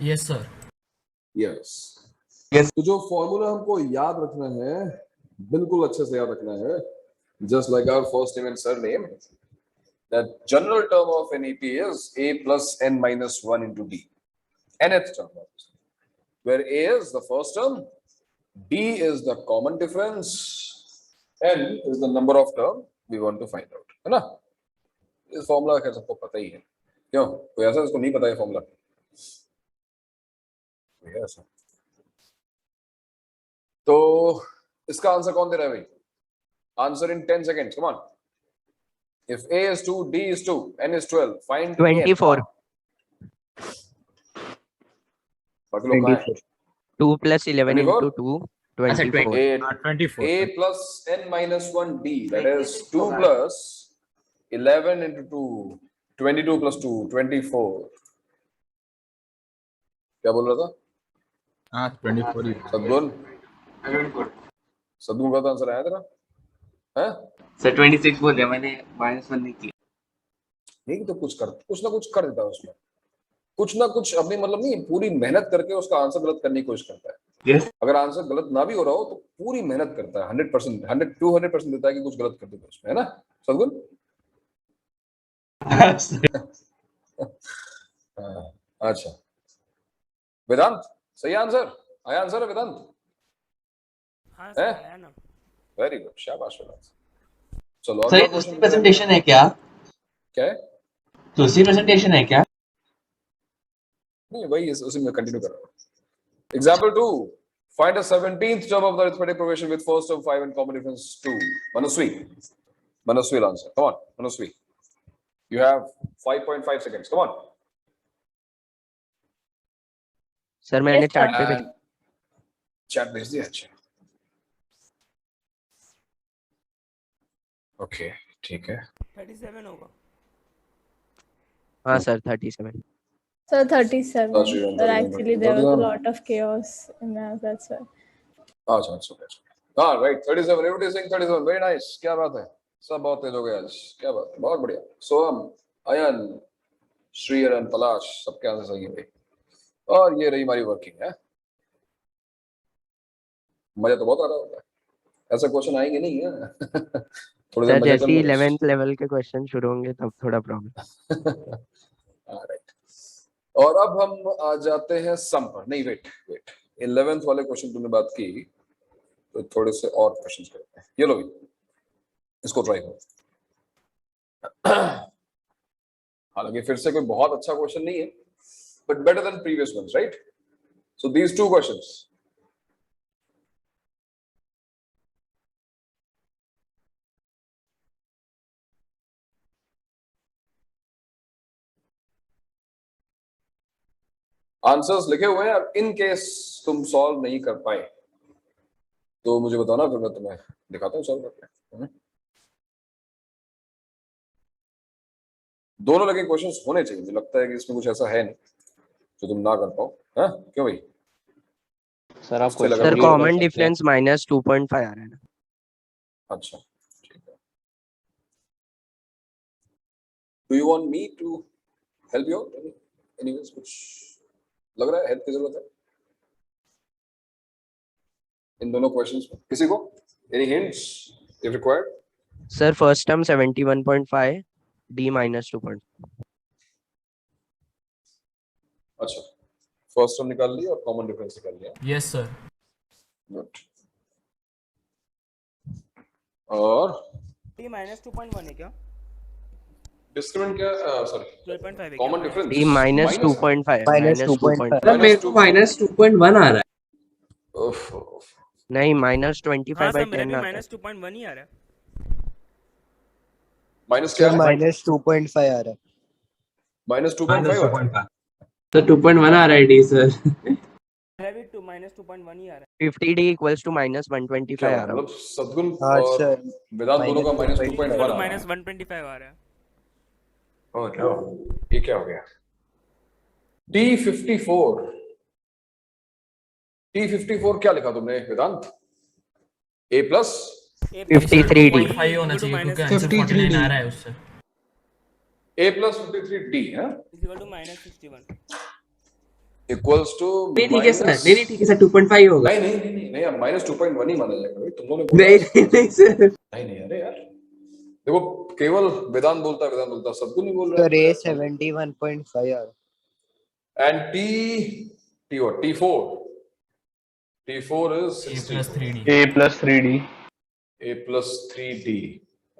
Yes sir. Yes. Yes. तो जो formula हमको याद रखना है, बिल्कुल अच्छे से याद रखना है, just like our first name and surname, that general term of an EP is A plus N minus 1 into D. Nth term, where A is the first term, D is the common difference, N is the number of term we want to find out. है ना? इस formula का सबको पता ही है, क्यों? कोई ऐसा इसको नहीं पता है फॉर्मूला? ऐसा तो इसका आंसर कौन दे रहा है भाई? Answer in 10 seconds. Come on. If A is 2, D is 2, N is 12, find 24. बाकी लोग कहाँ हैं? 2 plus 11 24? into 2, 24. A, 24 A plus N minus 1 D, that is 2 plus 11 into 2, 22 plus 2, 24. क्या बोल रहा था? हाँ 24 ही। सदगुण सदगुण का तो आंसर आया तेरा? हैं? सर 26 बोल दिया मैंने, -1 नहीं किया। नहीं तो कुछ ना कुछ कर देता है उसमें, कुछ ना कुछ अपनी मतलब नहीं, पूरी मेहनत करके उसका आंसर गलत करने की कोशिश करता है। Yes. अगर आंसर गलत ना भी हो रहा हो तो पूरी मेहनत करता है, 100%, 200% देता है कि कुछ गलत कर देता है उसमें, है ना सदगुण? अच्छा वेदांत, सही आंसर आया? आंसर है वेदांत? हाँ सर आया ना। वेरी गुड, शाबाश वेदांत। चलो सर दूसरी प्रेजेंटेशन है क्या? क्या है? दूसरी प्रेजेंटेशन है क्या? नहीं वही उसी में कंटिन्यू कर रहा हूँ। Example 2, find a 17th term of the arithmetic progression with first term 5 and common difference 2. Manusvi will answer. Come on Manusvi, you have 5.5 seconds. Come on. Sir मैंने चार्ट पे भेजा। चैट भेज दिया? अच्छा ओके ठीक है। 37 होगा। हाँ sir 37. So 37. That's your But answer. actually there was a lot of chaos in that. That's why. अच्छा अच्छा। हाँ right 37, everybody is saying 37. Very nice. क्या बात है, सब बहुत तेज हो गए आज, क्या बात है, बहुत बढ़िया। सोहम, अयन, श्रीहरन, पलाश, सबके आंसर सही है भाई। और ये रही हमारी वर्किंग है। मजा तो बहुत आ रहा होगा, ऐसा क्वेश्चन आएंगे नहीं है। थोड़ी देर सर मजा कर जैसे लो। 11th लेवल के क्वेश्चन शुरू होंगे तब थोड़ा प्रॉब्लम। राइट, और अब हम आ जाते हैं सम पर। नहीं वेट 11th वाले क्वेश्चन तुमने बात की तो थोड़े से और क्वेश्चंस करते हैं। ये लो भाई, इसको ट्राई करो। हालांकि फिर से कोई बहुत अच्छा क्वेश्चन नहीं है, but better than previous ones, right? So these 2 questions, answers लिखे हुए हैं। इन केस तुम सॉल्व नहीं कर पाए तो मुझे बताना, फिर मैं तुम्हें दिखाता हूँ सॉल्व करके। दोनों लगे क्वेश्चंस होने चाहिए। मुझे लगता है कि इसमें कुछ ऐसा है नहीं जो तुम ना कर पाओ। हाँ क्यों भाई? सर आप सर कॉमन डिफरेंस -2.5 आ रहा है ना? अच्छा ठीक है। Do you want me to help you out? Anyways कुछ लग रहा है हेल्प की जरूरत है इन दोनों क्वेश्चंस में? किसी को any hints if required? Sir first term 71.5, D -2.5. अच्छा, फर्स्ट टर्म निकाल लिया और कॉमन डिफरेंस निकाल लिया। Yes sir. गुड। और D -2.1 है क्या? डिस्क्रिमिनेंट क्या? सॉरी 12.5 है क्या? Common difference D -2.5 -2.5. सर मेरे को -2.1 आ रहा है। नहीं -25/10 हाँ सर मेरा भी आता है। -2.1 ही आ रहा है। माइनस क्या है? -2.5 आ रहा है। -2.5 आ रहा है। सर 2.1 आ रहा है डी सर। मेरा भी -2.1 ही आ रहा है। 50D = -125 आ रहा है। मतलब सदगुण हाँ और सर, वेदांत दोनों का -2.1 आ तो रहा है। -125 आ रहा है। ओह नो, ये क्या हो गया? T54 क्या लिखा तुमने वेदांत? A plus 53D 5 होना चाहिए क्योंकि आंसर 49 आ रहा है उससे। A plus 53D है = -61। इक्वल्स टू नहीं ठीक है सर, नहीं ठीक है सर, 2.5 होगा। नहीं अब माइनस 2.1 ही माना जाएगा भाई, तुम लोगों ने नहीं सर, नहीं अरे यार देखो, केवल वेदांत बोलता सबको नहीं बोल रहा सर ये 71.5 यार। And T4 is A plus 3D. A plus 3D. A plus 3D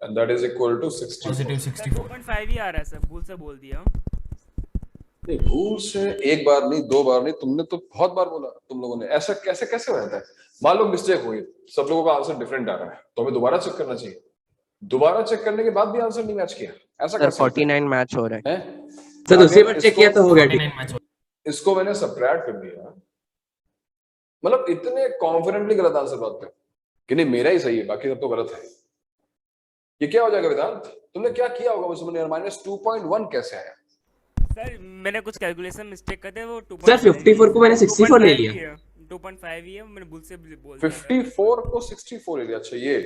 and that is equal to 64. Positive sir 64. 2.5 ही आ रहा है सर, भूल से बोल दिया। नहीं भूल से एक बार नहीं, दो बार नहीं, तुमने तो बहुत बार बोला तुम लोगों ने। ऐसा कैसे हो जाता है? मान लो मिस्टेक हुई, सब लोगों का आंसर डिफरेंट आ रहा है, तो हमें दोबारा चेक करना चाहिए। दोबारा चेक करने के बाद भी आंसर नहीं मैच किया, ऐसा सर कैसे? 49 मैच हो रहा है। सर उसी बार चेक किया तो हो गया। 49 match. इसको मैंने सबट्रैक्ट कर दिया, मतलब इतने कॉन्फिडेंटली गलत आंसर बात कि नहीं मेरा ही सही है, बाकी सब तो गलत है। ये क्या हो जाएगा वेदांत? तुमने क्या किया होगा मुझे समझ नहीं, माइनस 2.1 कैसे आया? सर मैंने कुछ कैलकुलेशन मिस्टेक करते हैं, वो 2.5 सर 54 को मैंने 64 ले लिया। 2.5 ही है, मैंने भूल से बोल दिया। 54 को 64 ले लिया, अच्छा ये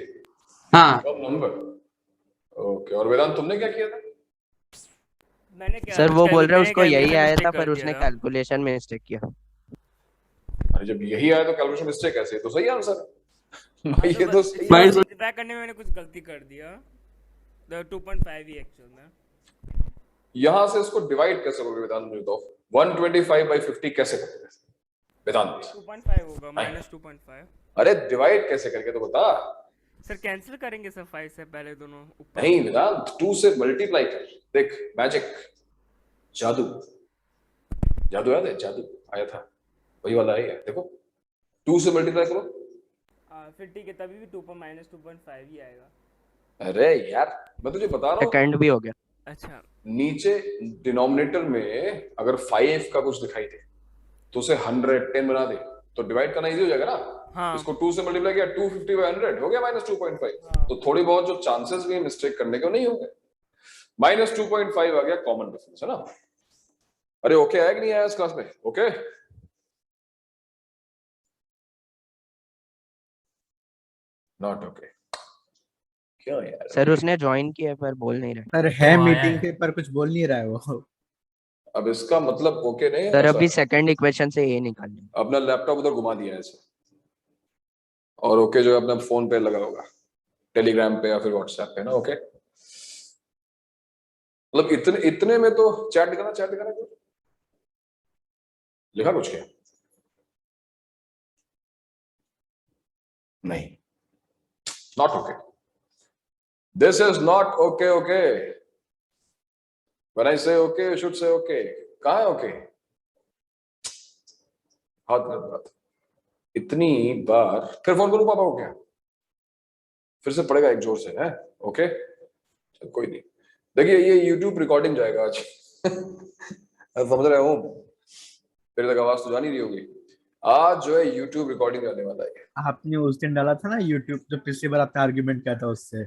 हाँ कम नंबर। ओके, और वेदांत तुमने क्या किया था? मैंने क्या सर वो बोल रहे हैं उसको यही calculation आया था, mistake पर कर उसने दिया था। कैलकुलेशन में मिस्टेक किया। अरे जब यही आया तो कैलकुलेशन मिस्टेक कैसे? तो सही आंसर है भाई, ये तो सही Minus- है। ट्राई करने में मैंने कुछ गलती कर दिया। 2.5 ही एक्चुअल में। यहां से इसको डिवाइड कैसे करोगे वेदांत? मुझे तो 125 by 50 कैसे करोगे वेदांत? 2.5 होगा, माइनस 2.5। अरे डिवाइड कैसे करके तो बता। सर कैंसिल करेंगे सर 5 से पहले दोनों ऊपर। नहीं वेदांत, 2 से मल्टीप्लाई कर, देख मैजिक, जादू याद है? जादू आया था, वही वाला है, देखो 2 से मल्टीप्लाई करो। फिर ठीक है, तभी भी 2.5 ही आएगा। अरे यार मैं तुझे बता रहा हूँ, सेकंड भी हो गया। अच्छा नीचे डिनोमिनेटर में अगर 5 का कुछ दिखाई दे तो उसे 110 बना दे, तो डिवाइड करना इजी हो जाएगा ना। हाँ। इसको 2 से मल्टीप्लाई किया, 250 by 100 हो गया माइनस 2.5। तो थोड़ी बहुत जो चांसेस भी मिस्टेक करने के नहीं होंगे। माइनस 2.5 आ गया, कॉमन डिफरेंस है ना। अरे ओके आया कि नहीं आया इस क्लास में? ओके नॉट ओके, क्यों यार? सर उसने ज्वाइन किया पर बोल नहीं रहा। सर है तो आया मीटिंग है। पे पर कुछ बोल नहीं रहा है वो। अब इसका मतलब ओके नहीं है सर ऐसा? अभी सेकंड इक्वेशन से ए निकालना। अपना लैपटॉप उधर घुमा दिया है ऐसे, और ओके जो है अपना फोन पे लगा होगा, टेलीग्राम पे या फिर व्हाट्सएप पे ना। ओके मतलब इतने में तो चैट दिखाना कुछ लिखा कुछ क्या? नहीं, not okay, this is not okay. When I say okay, you should say okay. कहाँ है okay? हाथ गलत बात। इतनी बार फिर फोन करूं पापा को क्या? फिर से पड़ेगा एक जोर से, है? ओके चल कोई नहीं। देखिए ये YouTube रिकॉर्डिंग जाएगा आज समझ रहे हो? फिर तक आवाज तो जा नहीं रही होगी। आज जो है YouTube रिकॉर्डिंग जाने वाला है। आपने उस दिन डाला था ना YouTube, जो पिछली बार आपने आर्गुमेंट किया था उससे,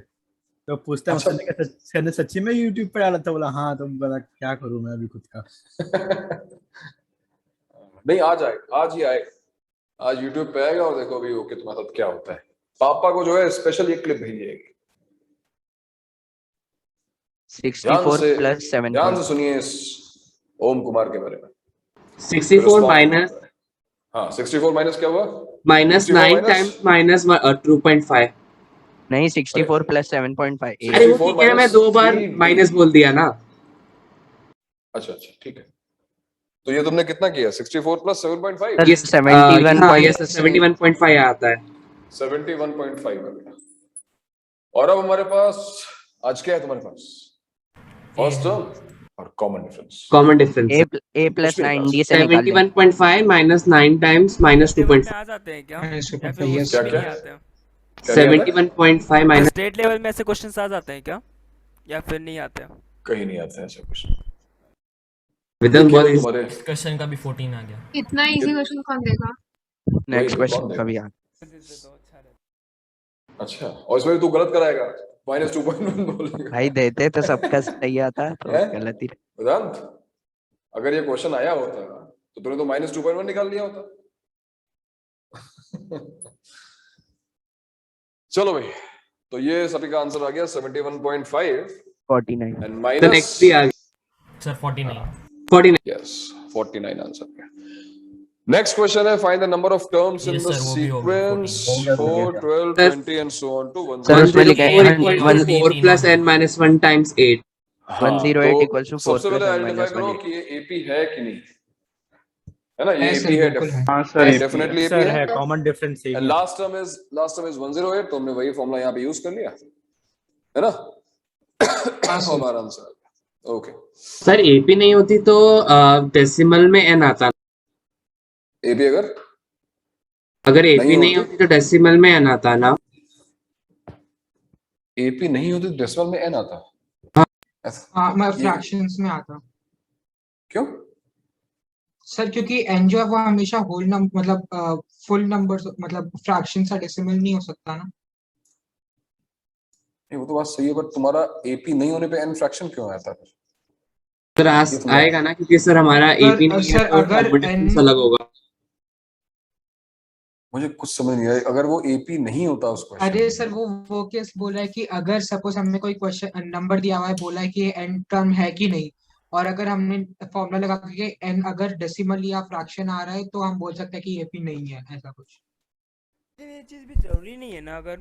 तो पूछता है अच्छा। मैंने सच्ची में YouTube पे डाला था? बोला हाँ। तो बोला क्या करूं मैं अभी खुद का। नहीं आज ही आए, आज YouTube पे आएगा और देखो अभी ओके तुम्हारे साथ क्या होता है। पापा को जो है स्पेशल ये क्लिप भेजी जाएगी। 64 प्लस 7। ध्यान से सुनिए इस ओम कुमार के बारे में। 64 माइनस, हाँ 64 माइनस क्या हुआ? Minus 9 minus- times minus 2.5। नहीं 64 प्लस 7.5। अरे वो ठीक है, मैं 2 बार माइनस बोल दिया ना। अच्छा ठीक है, तो ये तुमने कितना किया? 64 प्लस 7.5? ये 71 हाँ, ये 71.5 आता है। 71.5 आ गया। और अब हमारे पास आज क्या है तुम्हारे पास? फर्स्ट टर्म और common difference. Common difference a plus 9d से निकाल लें। 71.5 minus 9 times minus state level 2.5। में आ जाते हैं क्या? इसको या पता फिर ही है। उसमें क्या? नहीं आते हैं? 71.5 माइनस स्टेट लेवल में ऐसे क्वेश्चंस आ जाते हैं क्या, या फिर नहीं आते हैं? कहीं नहीं आता है ऐसा कुछ। विदन बोल तुम्हारे इस क्वेश्चन का भी 14 आ गया। इतना इजी क्वेश्चन कौन देगा? नेक्स्ट कौन क्वेश्चन देगा? का भी आ। दे दे तो अच्छा रहता। अच्छा, और इसमें तू गलत कराएगा, माइनस 2.1 बोलेगा। भाई देते तो सबका सही आता तो हैं? गलत ही। वेदांत, अगर ये क्वेश्चन आया होता तो तूने तो माइनस 2.1 निकाल लिया होता। चलो भाई, तो ये सभी का आंसर आ गया 71.5 49। एंड तो माइनस नेक्स्ट भी आ गया सर 49। 49। यस 49 आंसर है। नेक्स्ट क्वेश्चन है, find the number of terms in Yes, the sir, वो भी हो गया, sequence 4, 12, Sir. 20 and so on to 1. Sir, उसमें लिखा है 104 plus n minus 1 times 8. 108 equals to 4 सबसे पहले plus n आइडेंटिफाई minus करो 1. कि ये एपी है कि नहीं, है ना? ये है sir, एपी है, बिल्कुल है। हाँ सर डेफिनेटली सर एपी है, है। कॉमन डिफरेंस एंड है। लास्ट टर्म इज 108, तो हमने वही फॉर्मूला यहाँ पे यूज कर लिया, है ना? हाँ सर। हमारा आंसर ओके। सर एपी नहीं होती तो डेसिमल में n आता। एपी अगर एपी नहीं नहीं होती? होती तो डेसिमल में n आता ना। एपी नहीं होती तो डेसिमल में एन आता। हाँ मैं ये- फ्रैक्शंस में आता क्यों? सर, क्योंकि एन जो है वो हमेशा होल नंबर मतलब फुल नंबर मतलब फ्रैक्शन सा डेसिमल नहीं हो सकता ना। नहीं, वो तो बात सही है, बट तुम्हारा एपी नहीं होने पे एन फ्रैक्शन क्यों आता है? सर आएगा ना, क्योंकि सर हमारा एपी नहीं है सर, तो अगर कॉमन डिफरेंस n अलग होगा। मुझे कुछ समझ नहीं आया, अगर वो एपी नहीं होता उस क्वेश्चन अरे सर वो केस बोल रहा है कि अगर सपोज हमने कोई क्वेश्चन नंबर दिया हुआ है, बोला है कि एन टर्म है कि नहीं, और अगर हमने फॉर्मूला लगा के एन अगर डेसिमल या फ्रैक्शन आ रहा है तो हम बोल सकते हैं कि एपी नहीं है, ऐसा कुछ। ये चीज भी जरूरी नहीं है ना, अगर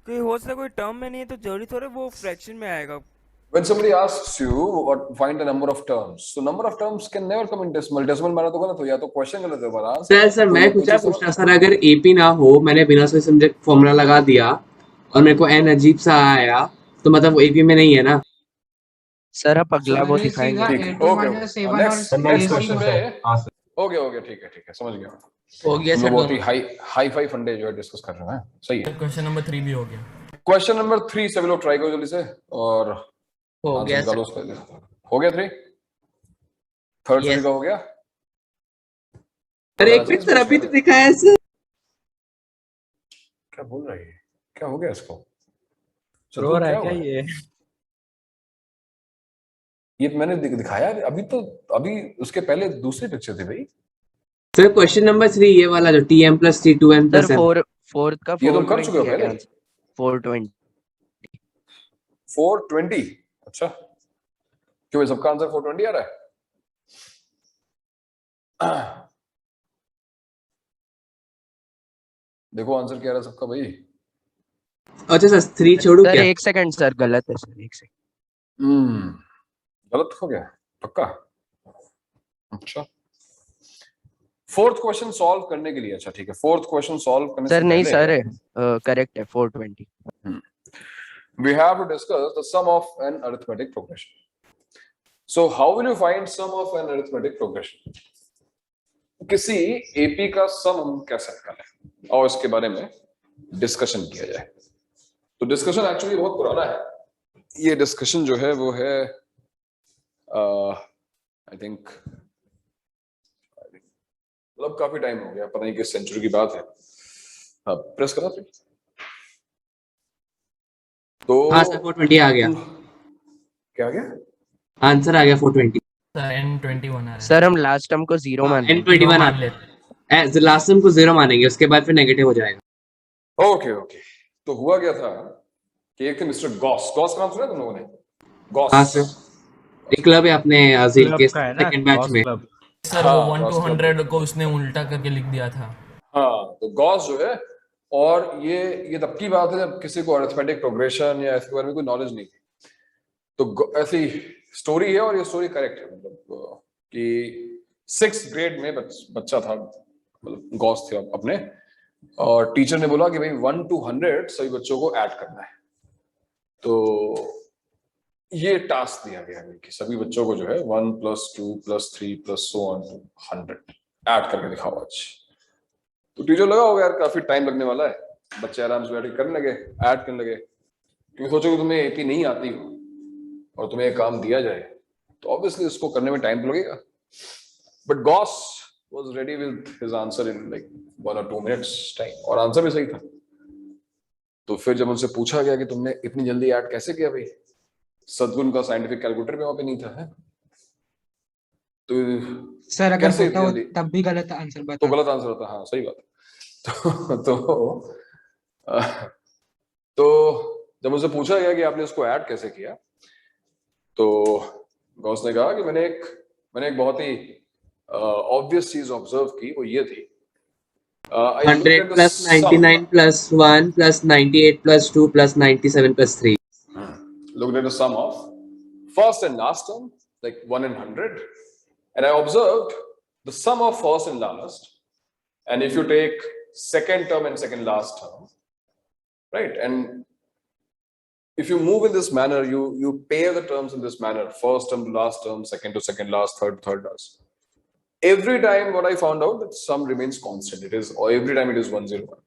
कोई हो सकता कोई टर्म में नहीं है तो जरूरी थोड़ा वो फ्रैक्शन में आएगा। When somebody asks you what find the number of terms, so number of terms can never come in decimal. Decimal माना तो गलत हो, या तो क्वेश्चन गलत है हमारा। सर मैं पूछा सर, अगर एपी ना हो, मैंने बिना सोचे समझे फॉर्मूला लगा दिया और मेरे को एन अजीब सा आया, तो मतलब वो एपी में नहीं है ना। सर आप अगला वो अरे दिखाएंगे। ठीक है, सीधा ओके, A2 -7 नेक्स्ट और AC क्वेश्चन है। पे ओके ठीक है, समझ गया। हो गया हम सर। लोग बहुत ही हाई फाई फंडे जो है डिस्कस कर रहे हैं, सही है। क्वेश्चन नंबर 3 भी हो गया। क्वेश्चन नंबर 3 सभी लोग ट्राई करो जल्दी से, और हो आंसर गया निकालो सर। उसका। हो गया 3? Third Yes. सभी का हो गया? अरे एक मिनट सर, अभी तो दिखाया सर। क्या बोल रही है? क्या हो गया इसको? रो रहा है क्या हुआ? ये? ये मैंने दिखाया अभी तो, अभी उसके पहले दूसरी पिक्चर थी भाई। सर क्वेश्चन नंबर 3 ये वाला जो tm plus t2n sir plus n। Fourth का ये तुम कर चुके हो 420 है पहले? आंसर। 420। 420? अच्छा, क्यों सबका आंसर 420 आ रहा है? देखो आंसर क्या आ रहा है सबका भाई। अच्छा सर 3 छोड़ू सर क्या? एक सेकंड सर, गलत है सर, एक सेकंड। गलत हो गया पक्का? अच्छा, फोर्थ क्वेश्चन सॉल्व करने के लिए, अच्छा ठीक है, फोर्थ क्वेश्चन सॉल्व करने सर से नहीं पहले सर, करेक्ट है 420। we have to discuss the sum of an arithmetic progression. So how will you find sum of an arithmetic progression? किसी एपी का सम हम कैसे निकालें, और इसके बारे में डिस्कशन किया जाए। तो डिस्कशन एक्चुअली बहुत पुराना है, ये डिस्कशन जो है वो है आई थिंक मतलब काफी टाइम हो गया, पता नहीं किस सेंचुरी की बात है। हाँ, प्रेस करा था तो हाँ सर 420 आ गया, क्या आ गया? आंसर आ गया 420। सर n21 आ रहा है। सर हम लास्ट टर्म को 0 मान लेंगे। n21 मान आता लेते। है, लास्ट टर्म को 0 मानेंगे, उसके बाद फिर नेगेटिव हो जाएगा। ओके तो हुआ क्या था कि एक थे मिस्टर गॉस का नाम सुना तुम लोगों ने? गॉस। हाँ सर, एक क्लब है अपने अजील क्लब के का है ना, सेकंड बैच गॉस में। क्लब। सर हाँ, वो 1 to Gauss club। 100 को उसने उल्टा करके लिख दिया था। हाँ, तो गॉस जो है, और ये तब की बात है जब किसी को अरिथमेटिक प्रोग्रेशन या इसके बारे में कोई नॉलेज नहीं थी। तो ऐसी स्टोरी है, और ये स्टोरी करेक्ट है, मतलब कि 6th ग्रेड में बच्चा था, मतलब गॉस थे अपने, और टीचर ने बोला कि भाई 1 to 100 सभी बच्चों को ऐड करना है। तो ये टास्क दिया गया है कि सभी बच्चों को जो है 1 + 2 + 3 + so on to 100 ऐड करके दिखाओ आज। तो टीचर लगा होगा यार काफी टाइम लगने वाला है, बच्चे आराम से बैठ के करने लगे, ऐड करने लगे। क्योंकि सोचो कि तुम्हें एपी नहीं आती हो और तुम्हें एक काम दिया जाए, तो ऑब्वियसली उसको करने में टाइम तो लगेगा। But Gauss was ready with his answer in like 1 or 2 minutes time, और आंसर भी सही था। तो फिर जब उनसे पूछा गया कि तुमने इतनी जल्दी ऐड कैसे किया भाई, सद्गुण का साइंटिफिक कैलकुलेटर भी वहां पे नहीं था, है? तो सर अगर कैसे होता हो जल्दी? तब भी गलत आंसर तो बता। गलत आंसर होता, हाँ सही बात है। तो जब मुझसे पूछा गया कि आपने उसको ऐड कैसे किया, तो गॉस ने कहा कि मैंने एक बहुत ही ऑब्वियस चीज ऑब्जर्व की वो ये थी 100 plus 99 plus 1 plus 98 plus 2 plus 97 plus 3. Looked at the sum of first and last term, like 1 and 100, and I observed the sum of first and last, and if you take second term and second last term, right, and if you move in this manner, you pair the terms in this manner, first term to last term, second to second last, third to third last. Every time what I found out that sum remains constant. It is, or every time it is 101.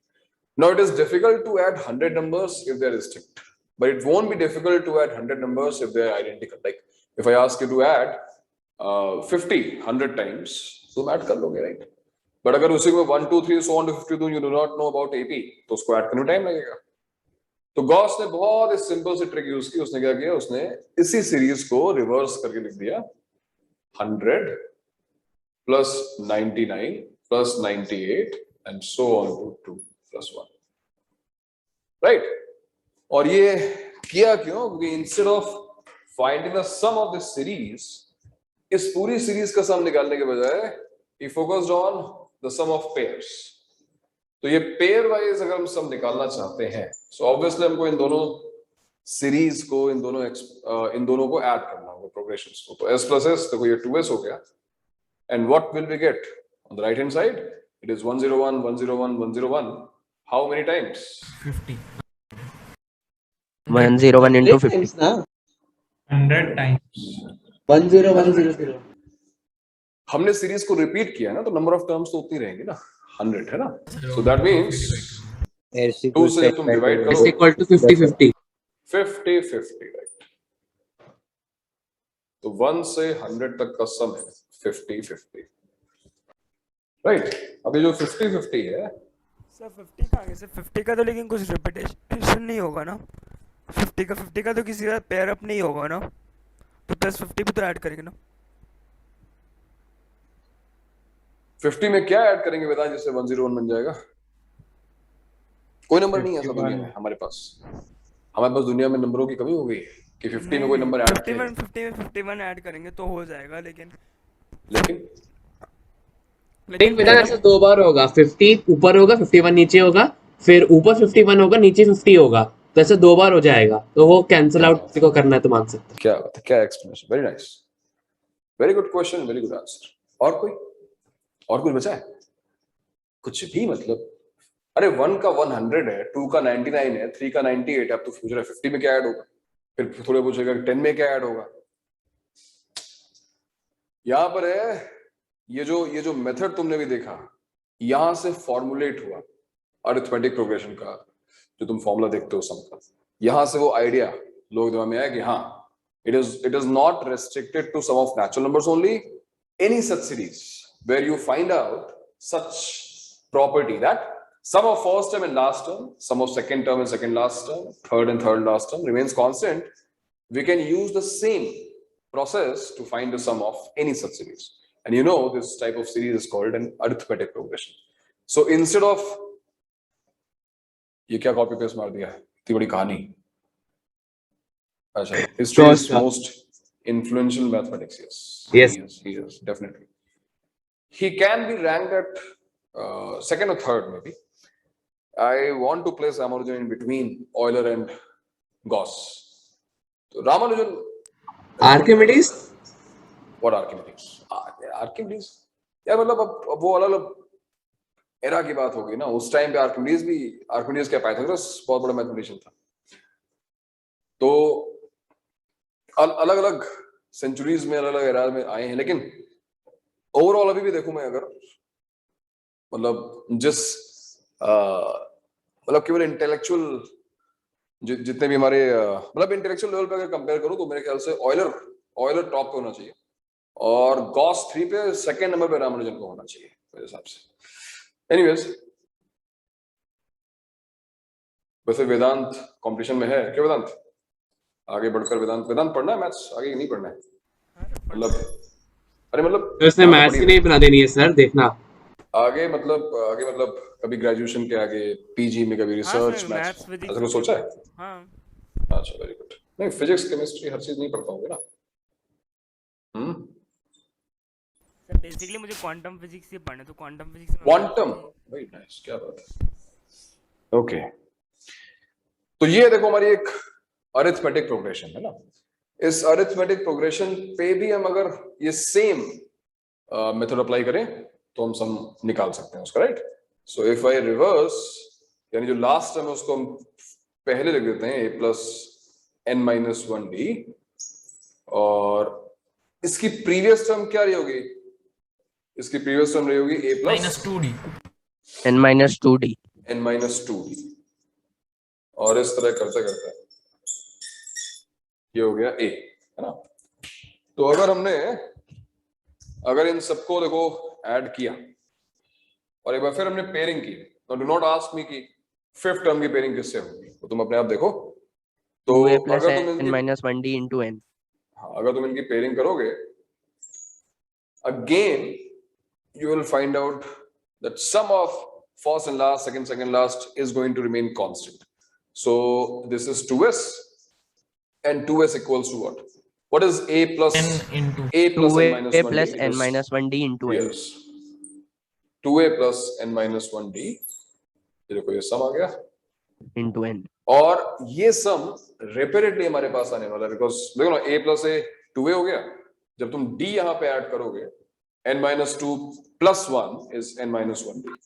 Now it is difficult to add 100 numbers if they are distinct, but it won't be difficult to add 100 numbers if they are identical. Like if I ask you to add 50 100 times, so add kar loge, right? But अगर उसी को 1 2 3 so on to 52 you do not know about AP, तो उसको add करने में time लगेगा. तो Gauss ने बहुत ही सिंपल सी ट्रिक यूज की. उसने क्या किया, उसने इसी सीरीज को रिवर्स करके लिख दिया 100 plus 99 plus 98 and so on to 2 plus 1, right? और ये किया क्यों? क्योंकि instead of finding the sum of this series, इस पूरी सीरीज का सम निकालने के बजाय he focused on the sum of pairs. तो ये पेयर वाइज अगर हम सम निकालना चाहते हैं, सो ऑब्वियसली हमको इन दोनों सीरीज को, इन दोनों को ऐड करना होगा, प्रोग्रेशंस को. तो s plus s, देखो ये 2s हो गया. And what will we get on the right hand side? It is 101 101 101. How many times? 50. 101 into 50. 100 times. 10100. हमने सीरीज को रिपीट किया ना, तो नंबर ऑफ टर्म्स तो उतनी रहेंगी ना, 100 है ना. So that means 2 से जब तुम डिवाइड Is करो, equal to 50-50. 50-50, right? तो 1 से 100 तक का सम है 50-50, right? अभी जो 50-50 है, सर 50 का आगे से 50 का तो लेकिन कुछ रिपीटेशन नहीं होगा ना. 50 का तो किसी का पेयर अप नहीं होगा ना, तो प्लस 50 भी तो ऐड करेंगे ना. 50 में क्या ऐड करेंगे बता, जिससे 101 बन जाएगा? कोई नंबर नहीं है ऐसा दुनिया में हमारे पास. हमारे पास दुनिया में नंबरों की कमी हो गई कि 50 में कोई नंबर ऐड किया. 51 ऐड करेंगे तो हो जाएगा, लेकिन लेकिन बेटा ऐसा 2 बार होगा. 50 ऊपर होगा, 51 नीचे होगा, फिर ऊपर 51 होगा, नीचे 50 होगा. तो ऐसे 2 बार हो जाएगा, तो वो कैंसिल आउट किसी को करना है तो मान सकते हैं. क्या बात है, क्या explanation, very nice, very good question, very good answer. और कुछ बचा है? कुछ भी मतलब, अरे 1 का 100 है, 2 का 99 है, 3 का 98 है. अब तो पूछ रहा है 50 में क्या ऐड होगा, फिर थोड़े पूछेगा 10 में क्या ऐड होगा. यहां पर है ये जो मेथड तुमने भी देखा, यहां से फॉर्मुलेट हुआ अरिथमेटिक प्रोग्रेशन का, जो तुम फॉर्मूला देखते हो सम का. यहां से वो आइडिया लोग दिमाग में आया कि हाँ, it is not restricted to sum of natural numbers only. Any such series where you find out such property that sum of first term and last term, sum of second term and second last term, third and third last term remains constant, we can use the same process to find the sum of any such series. And you know this type of series is called an arithmetic progression. So instead of ये क्या copy paste मार दिया, इतनी बड़ी कहानी. अच्छा, history is most influential mathematics. Yes, he is definitely. He can be ranked at second or third, maybe. I want to place Ramanujan in between Euler and Gauss. So Ramanujan. Archimedes? What Archimedes? Archimedes? यार मतलब अब वो अलग era की बात होगी ना. उस टाइम पे आर्किमिडीज क्या, पाइथागोरस बहुत बड़ा मैथमेटिशियन था. तो अलग अलग सेंचुरीज में, अलग अलग एरा में आए हैं. लेकिन ओवरऑल अभी भी देखूं मैं, अगर मतलब मतलब केवल इंटेलेक्चुअल जितने भी हमारे मतलब इंटेलेक्चुअल लेवल पे अगर कंपेयर करूं, तो मेरे ख्याल से ऑयलर टॉप पे होना चाहिए, और गॉस 3 पे सेकंड नंबर पे रामानुजन को होना चाहिए मेरे हिसाब से. एनीवेज, वैसे वेदांत कंपटीशन में है क्या? वेदांत आगे बढ़कर वेदांत पढ़ना है, मैथ्स आगे नहीं पढ़ना है? मतलब उसने मैथ्स ही नहीं बना देनी है सर, देखना आगे मतलब कभी ग्रेजुएशन के आगे, पीजी में कभी रिसर्च मैथ्स, ऐसा कुछ सोचा है? हाँ. अच्छा, वेरी गुड. नहीं, फिजिक्स केमिस्ट्री हर चीज नहीं पढ़ पाओगे ना. बेसिकली मुझे क्वांटम फिजिक्स ही पढ़ना है, तो क्वांटम फिजिक्स में क्वांटम, वेरी नाइस, क्या बात है। ओके, तो ये देखो हमारी एक अरिथमेटिक प्रोग्रेशन है ना। इस अरिथमेटिक प्रोग्रेशन पे भी हम अगर ये सेम मेथड अप्लाई करें तो हम सम निकाल सकते हैं उसका, right. So if I reverse, यानी जो लास्ट टर्म है उसको हम पहले लिख देते हैं a plus n minus 1d, और इसकी प्रीवियस टर्म क्या रही होगी? इसकी प्रीवियस टर्म रही होगी a plus -2d n minus 2d. n minus 2d, और इस तरह करते करते ये हो गया a, है ना। तो अगर इन सबको देखो ऐड किया और एक बार फिर हमने पेयरिंग की, तो डू नॉट आस्क मी कि फिफ्थ टर्म की पेयरिंग किससे होगी, तो तुम अपने आप देखो। तो 2a plus अगर तुम n इनकी minus 1d into n. हाँ, अगर तुम इनकी पेयरिंग करोगे, again you will find out that sum of first and last, second last is going to remain constant. So this is 2s, and 2s equals to what? What is a plus n into a plus n 2a minus 1d? plus n Just- minus 1d into n. yes, 2a plus n minus 1d, ये देखो ये सम आ गया, into n. और ये सम रेपिडेटली हमारे पास आने वाला है, बिकॉज देखो ना a प्लस a 2a हो गया, जब तुम d यहाँ पे ऐड करोगे n minus 2 plus 1 is n minus 1d.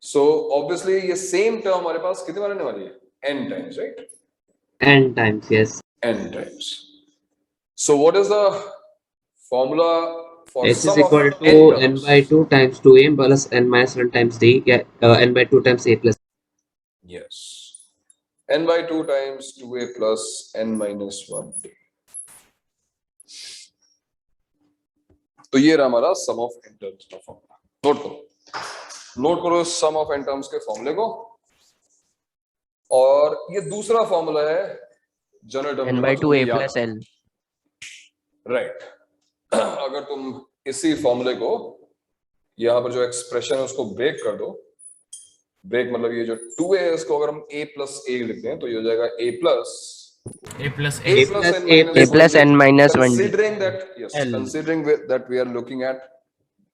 So obviously ये सेम टर्म हमारे पास कितने बार आने वाली है? n times, right? n times, yes. n times. So what is the formula for S is sum of equal n to n terms? by 2 times 2a plus n minus 1 times d, n by 2 times a plus. Yes, n by 2 times 2a plus n minus 1d. तो ये रहा हमारा सम of n terms का formula. Note करो सम of n terms के फॉर्मूले को, और ये दूसरा फॉर्मूला है general term n by 2a plus l. Right. अगर तुम इसी फॉर्मूले को यहाँ पर जो एक्सप्रेशन है उसको ब्रेक कर दो, ब्रेक मतलब ये जो 2a है इसको अगर हम a plus a लिखते हैं तो ये हो जाएगा a plus a plus a n plus n a minus plus 1d. n minus 1d. Considering that, yes, L. considering that we are looking at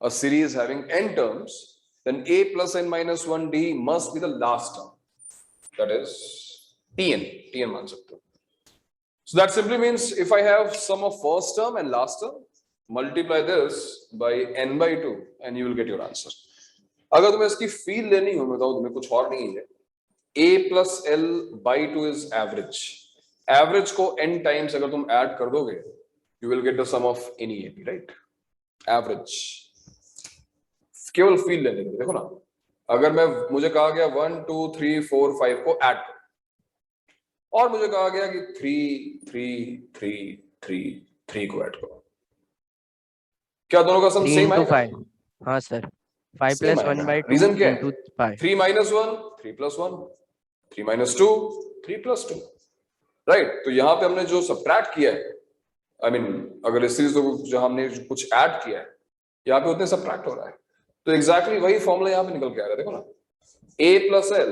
a series having n terms, then a plus n minus 1d must be the last term. That is tn मान सकते हो. So that simply means if I have sum of first term and last term, multiply this by n by 2 and you will get your answer. अगर तुम्हें इसकी feel लेनी हो, बताओ तुम्हें कुछ और नहीं है, a plus l by 2 is average. Average को n टाइम्स अगर तुम ऐड कर दोगे, you will get the sum of any AP, right. Average केवल फील लेने के लिए, देखो ना, अगर मुझे कहा गया 1 2 3 4 5 को ऐड करो, और मुझे कहा गया कि 3 3 3 3 3 को ऐड करो, क्या दोनों का सम 3 सेम into आएगा? 5. हाँ सर, 5 Same plus 1 आएगा। by 2 Reason क्या है? into 5. 3 minus 1 3 plus 1, 3 minus 2 3 plus 2, right. तो यहाँ पे हमने जो सब्ट्रैक्ट किया है, आई मीन अगर इस सीरीज को जो हमने कुछ ऐड किया है, यहाँ पे उतने सब्ट्रैक्ट हो रहा है, तो एग्जैक्टली वही फॉर्मूला यहाँ पे निकल के आ रहा है, देखो ना, a plus l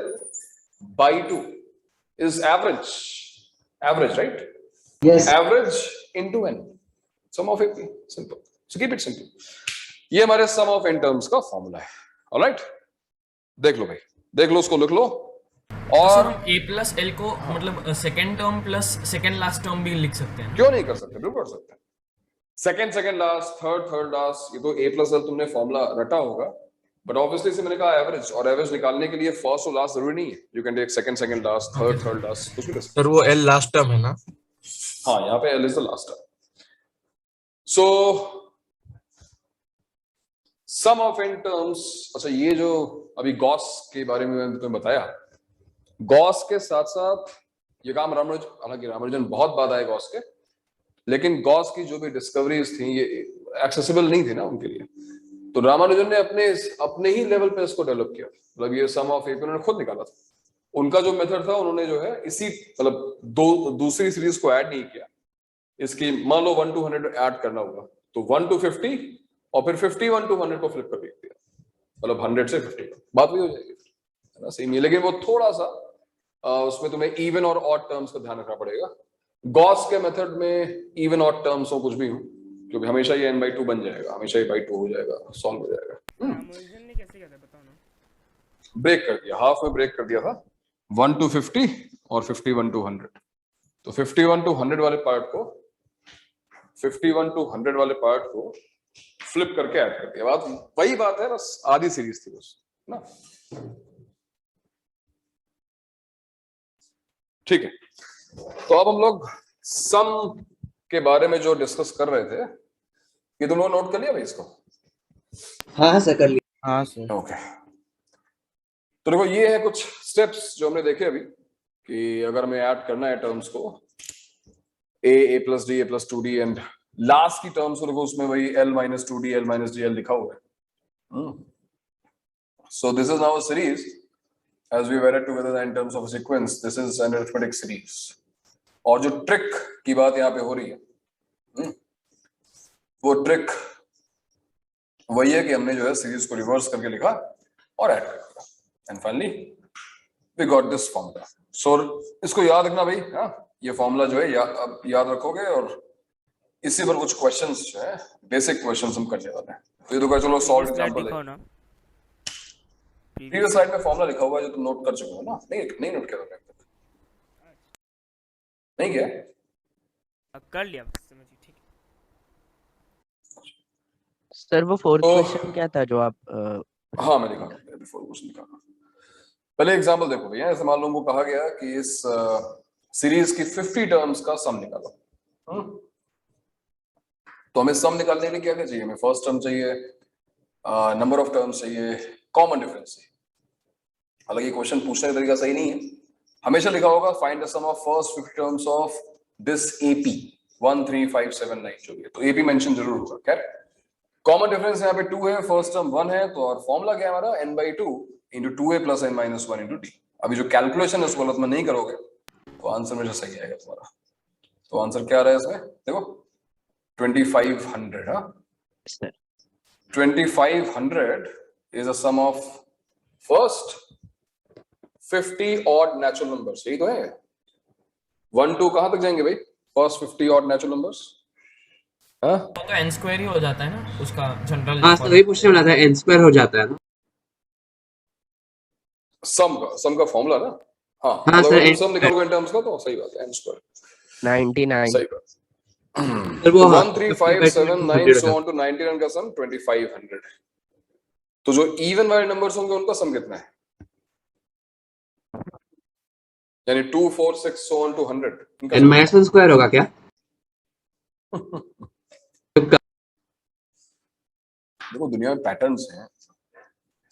by 2 is average, right? Yes. Average into n, sum of AP, simple. So keep it simple. ये हमारे sum of n terms का फॉर्मूला है, ऑलराइट। देख लो भाई, देख लो, उसको लिख लो। और a plus l को मतलब second term plus second last term भी लिख सकते हैं। क्यों नहीं कर सकते? बिल्कुल कर सकते हैं। सेकंड लास्ट, थर्ड लास्ट, ये तो a प्लस l तुमने फॉर्मूला रटा होगा, बट ऑब्वियसली से मैंने कहा एवरेज, और एवरेज निकालने के लिए फर्स्ट और लास्ट जरूरी नहीं है, you can take second last, third last, कुछ भी कर सकते सर वो एल लास्ट टर्म है ना? हैं। हाँ, यहाँ पे l is the last term. So sum of n terms, अच्छा ये जो अभी गॉस के बारे में मैंने तुम्हें बताया, गॉस के साथ साथ ये काम रामानुजन, हालांकि रामानुजन बहुत बाद आए गॉस के, लेकिन गॉस की जो भी डिस्कवरीज थी ये एक्सेसिबल नहीं थी ना उनके लिए, तो रामानुजन ने अपने ही लेवल पे इसको डेवलप किया, मतलब ये सम ऑफ एपी उन्होंने खुद निकाला था। उनका जो मेथड था, उन्होंने जो है इसी मतलब दूसरी सीरीज को ऐड नहीं किया, इसकी मान लो 1 to 100 ऐड करना होगा तो 1 to 50 और फिर 51 to 100 को फ्लिप कर दिया, मतलब 100 से 50 बात वही हो जाएगी, है ना, सेम ही। लेकिन वो थोड़ा सा उसमें तुम्हें इवन और ऑड टर्म्स का ध्यान रखना पड़ेगा। गॉस के मेथड में इवन ऑड टर्म्स हो कुछ भी हो, क्योंकि हमेशा ये n/2 बन जाएगा, हमेशा ये by 2 हो जाएगा, सॉल्व हो जाएगा। मुझे नहीं कैसे कहते बताओ ना। ब्रेक कर दिया, हाफ में ब्रेक कर दिया था, 1 to 50 और 51 to 100। तो 51 to 100 वाले पार्ट को 51 to 100 वाले पार्ट को फ्लिप करके ऐड कर दिया। बात वही बात है, बस आधी सीरीज थी बस ना। ठीक है, तो अब हम लोग सम के बारे में जो डिस्कस कर रहे थे, ये तुम लोग नोट कर लिया भाई इसको? हाँ सर कर लिया। हाँ सर। ओके, तो देखो ये है कुछ स्टेप्स जो हमने देखे अभी कि अगर हमें ऐड करना है टर्म्स को a plus d, a plus 2d and last की टर्म्स को देखो उसमें वही l minus 2d, l minus dl लिखा हुआ है। So this is now a series as we were together in terms of a sequence. This is an arithmetic series. और जो ट्रिक की बात यहाँ पे हो रही है, वो ट्रिक वही है कि हमने जो है सीरीज को रिवर्स करके लिखा और ऐड कर दिया and finally we got this formula. So इसको याद रखना भाई। हाँ, ये फॉर्मूला जो है अब याद रखोगे और इसी पर कुछ क्वेश्चंस जो है बेसिक क्वेश्चंस हम करने वाले हैं। तो ये तो चलो सॉल्व एग्जांपल दिखाओ है। ना। प्रीवियस स्लाइड में फॉर्मूला लिखा हुआ है जो तुम नोट कर चुके हो ना? नहीं नोट किया तुमने अब तक? नहीं किया? कर लिया समझिए, ठीक है। सर वो फोर्थ तो- क्वेश्चन क्या था जो आप हाँ मैं दिखा बिफोर क्वेश्चन दिखा। पहले एग्जांपल देखो भैया, ऐसे मान लो हमको कहा गया कि इस सीरीज की 50 टर्म्स का सम निकालो। तो हमें सम निकालने के लिए क्या क्या चाहिए? हमें फर्स्ट टर्म चाहिए, नंबर ऑफ टर्म्स चाहिए, कॉमन डिफरेंस चाहिए। हालांकि क्वेश्चन पूछने का तरीका सही नहीं है, हमेशा लिखा होगा find the sum of first 50 terms of this AP 13579 जो भी है, तो एपी मेंशन जरूर होगा। खैर कॉमन डिफरेंस यहाँ पे 2 है, फर्स्ट टर्म 1 है, तो और फॉर्मूला क्या है हमारा? n/2 into 2a plus n minus 1 into d। अभी जो कैलकुलेशन है उसको गलत में नहीं करोगे तो आंसर में सही आएगा तुम्हारा। तो आंसर क्या आ रहा है इसमें? देखो 2500। हाँ, 2500 is a sum of first 50 odd natural numbers। यही तो है। 1 2 कहां तक जाएंगे भाई? First 50 odd natural numbers। हाँ, तो n स्क्वायर ही हो जाता है ना उसका जनरल। हाँ सर वही पूछने वाला था, n स्क्वायर हो जाता है ना? सम का फॉर्मूला ना। हाँ, हाँ मतलब सर, अगर n सम निकालोगे इन टर्म्स का तो सही बात है, n स्क्वायर 99। सही बात। सर वो 13579 so on to 99 का सम 2500। तो जो इवन वाले नंबर्स होंगे उनका सम कितना है? यानी 2 4 6 so on to 100 इनका n sum माइनस 1 स्क्वायर होगा क्या? देखो दुनिया में पैटर्न्स हैं,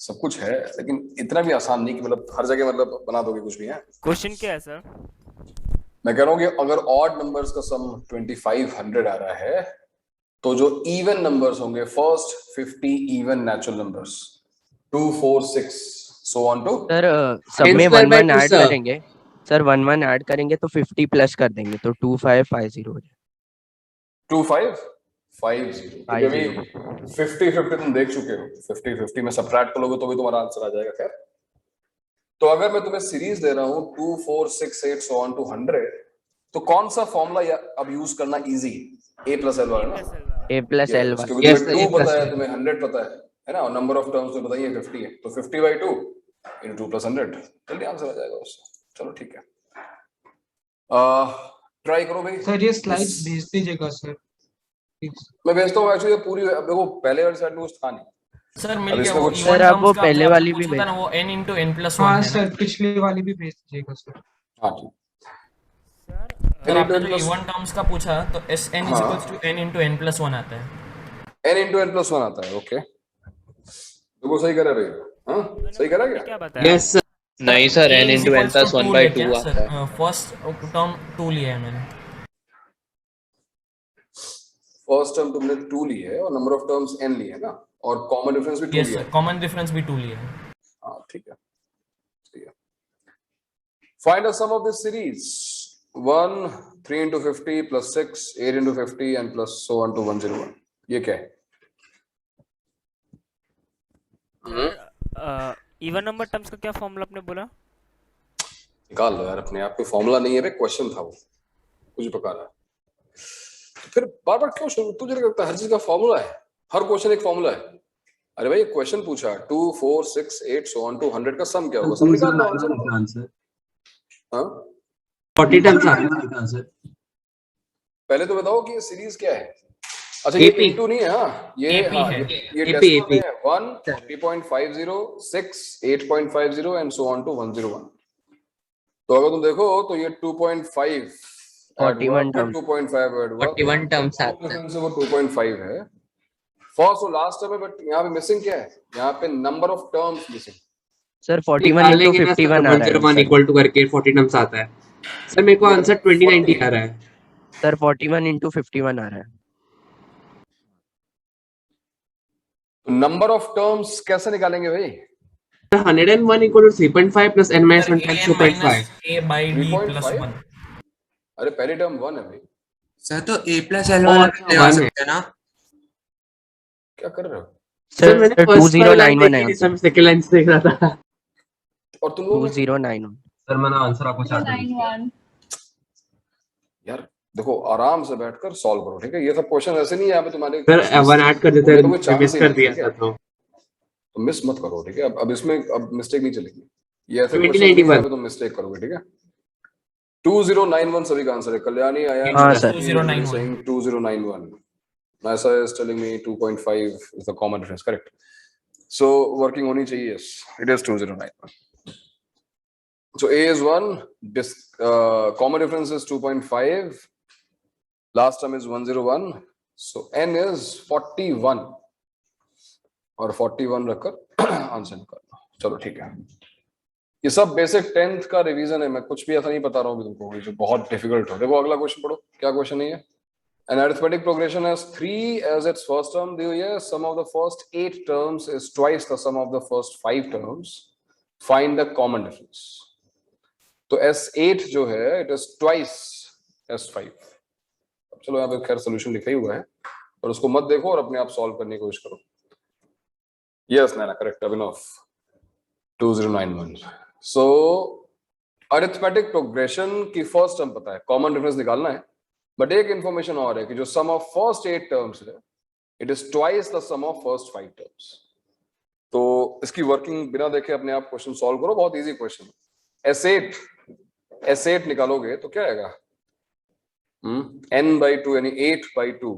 सब कुछ है, लेकिन इतना भी आसान नहीं कि मतलब हर जगह मतलब बना दोगे कुछ भी है। क्वेश्चन क्या है सर? मैं कह रहा हूँ कि अगर ऑड नंबर्स का सम 2500 आ रहा है तो जो इवन नंबर्स होंगे first 50 even natural numbers 2 4 6 so on to. Sir सब n में square 1 by 1 2 ऐड sir। करेंगे। सर 1 1 ऐड करेंगे तो 50 प्लस कर देंगे तो 2550 हो जाए। 2550 क्योंकि अभी 50 50 तुम देख चुके हो, 50 50 में सबट्रैक्ट करोगे तो भी तुम्हारा आंसर आ जाएगा। खैर तो अगर मैं तुम्हें सीरीज दे रहा हूं 2 4 6 8 so on to 100 तो कौन सा फॉर्मूला अब यूज करना इजी? a plus l वाला ना। a plus l Yes, वाला। क्योंकि Yes, तुम्हें a 2 plus पता है, l। तुम्हें 100 पता है ना, और नंबर ऑफ टर्म्स में बताइए 50 है, तो 50/2 into 2 plus 100 जल्दी आंसर आ जाएगा उससे। चलो ठीक है, ट्राई करो भाई। सर ये स्लाइड्स भेज दीजिएगा सर प्लीज। मैं भेजता हूँ एक्चुअली पूरी। अब देखो पहले वाली साइड में कुछ था नहीं। सर मिल अब गया इसमें वो कुछ- इवन सर, आप टर्म्स वो का पहले जो वाली आपने भी पूछा था ना, वो n into n plus 1 हाँ है ना। सर पिछली वाली भी भेज दीजिएगा सर। हाँ ठीक। सर आपने जो plus- इवन टर्म्स का पूछा तो n is equals to n into n plus 1 आता है। n into n plus 1 आता है। ओके, देखो सही करा भाई। हाँ सही करा क्या? क्या बताया? Yes sir. नहीं sir, A n is into n equals to plus 2 1/2 लेके, आता है। सर फर्स्ट टर्म 2 लिया है मैंने। फर्स्ट टर्म तुमने 2 ली है और नंबर ऑफ टर्म्स n ली है ना, और कॉमन डिफरेंस भी 2 यस लिया सर, है। कॉमन डिफरेंस भी 2 लिया है। हाँ ठीक है, ठीक है। Find the sum of this series 1 3 into 50 plus 6 8 into 50 and plus so on to 101। ये क्या है? इवन नंबर टर्म्स का क्या फॉर्मूला आपने बोला? निकाल लो यार अपने आप। कोई फॉर्मूला नहीं है रे, क्वेश्चन था वो, कुछ पका रहा है। फिर बार बार क्यों शुरू, तुझे लगता है हर चीज का फॉर्मूला है, हर क्वेश्चन एक फॉर्मूला है? अरे भाई क्वेश्चन पूछा 2 4 6 8 सो ऑन टू 100 का सम क्या होगा, सम निकाल लो आंसर। आंसर हाँ 40 टाइम्स आता है आंसर। पहले तो बताओ कि ये सीरीज क्या है। अच्छा ये AP इनटू नहीं है, हाँ ये AP हाँ है। ये AP डेसिमल में है 1 3.50 6 8.50 एंड सो ऑन टू 101। तो अगर तुम देखो तो ये 2.5 41 terms. 2.5 ऐड हुआ, 41 terms आते हैं। से वो 2.5 है फर्स्ट और लास्ट टर्म है, बट यहाँ पे मिसिंग क्या है, यहाँ पे number of terms missing. Sir 41 into निकालेंगे ना 51 आ रहा है 101 सर। इक्वल टू करके 40 टर्म्स आता है। सर मेरे को आंसर 2090 आ रहा है। सर 41 into 51 आ रहा है। नंबर ऑफ टर्म्स कैसे निकालेंगे भाई? 101 equal to 3.5 plus n minus 1 times 2.5। a by d plus 3.5? 1। अरे पहली टर्म 1 है भाई, सर तो a प्लस एल वाला भी ले आ one है। सकते हैं ना? क्या कर रहे हो? सर मैंने सर फर्स्ट वाली लाइन 2091 है देखी थी, सर सेकंड लाइन से देख रहा था। और तुम लोग 2091। सर मैंने आंसर आपको चार्ट में 91. यार देखो आराम से बैठकर सॉल्व करो, ठीक है? ये सब क्वेश्चन ऐसे नहीं है यहाँ पे तुम्हारे सर वन ऐड कर देते होने का कोई हैं, चांस मिस ही कर नहीं, दिया ठीक है? था तो तो मिस मत करो, ठीक है? अब इसमें अब मिस्टेक नहीं चलेगी, ये ऐसे 2091 क्वेश्चन नहीं है पे तुम मिस्टेक करोगे, ठीक है? 2091 सभी का आंसर है। कल्याणी आया हाँ sir. 2091 2091 NASA is telling me 2.5 is the common difference, correct? So working होनी चाहिए, yes, it is 2091. So A is 1, common difference is 2.5, last term is 101, so N is 41 और 41 रखकर आंसर निकालना। चलो ठीक है, ये सब बेसिक 10th का रिवीजन है, मैं कुछ भी ऐसा नहीं बता रहा हूँ तुमको जो बहुत डिफिकल्ट हो। देखो अगला क्वेश्चन पढ़ो, क्या क्वेश्चन है ये? An arithmetic progression has 3 as its first term. The sum of the first 8 terms is twice the sum of the first 5 terms. Find the common difference. तो S8 जो है it is twice S5. अब चलो यहाँ पे खैर solution लिखा ही हुआ है, और उसको मत देखो और अपने आप सॉल्व करने की कोशिश करो। Yes, Nana, correct. Abhinav. 2091. So arithmetic progression की फर्स्ट टर्म पता है, कॉमन डिफरेंस निकालना है, बट एक इंफॉर्मेशन और है कि जो सम ऑफ फर्स्ट 8 टर्म्स है it is twice the sum of first 5 terms. तो इसकी वर्किंग बिना देखे अपने आप क्वेश्चन सॉल्व करो, बहुत इजी क्वेश्चन। S8 निकालोगे तो क्या आएगा? n/2 यानी 8/2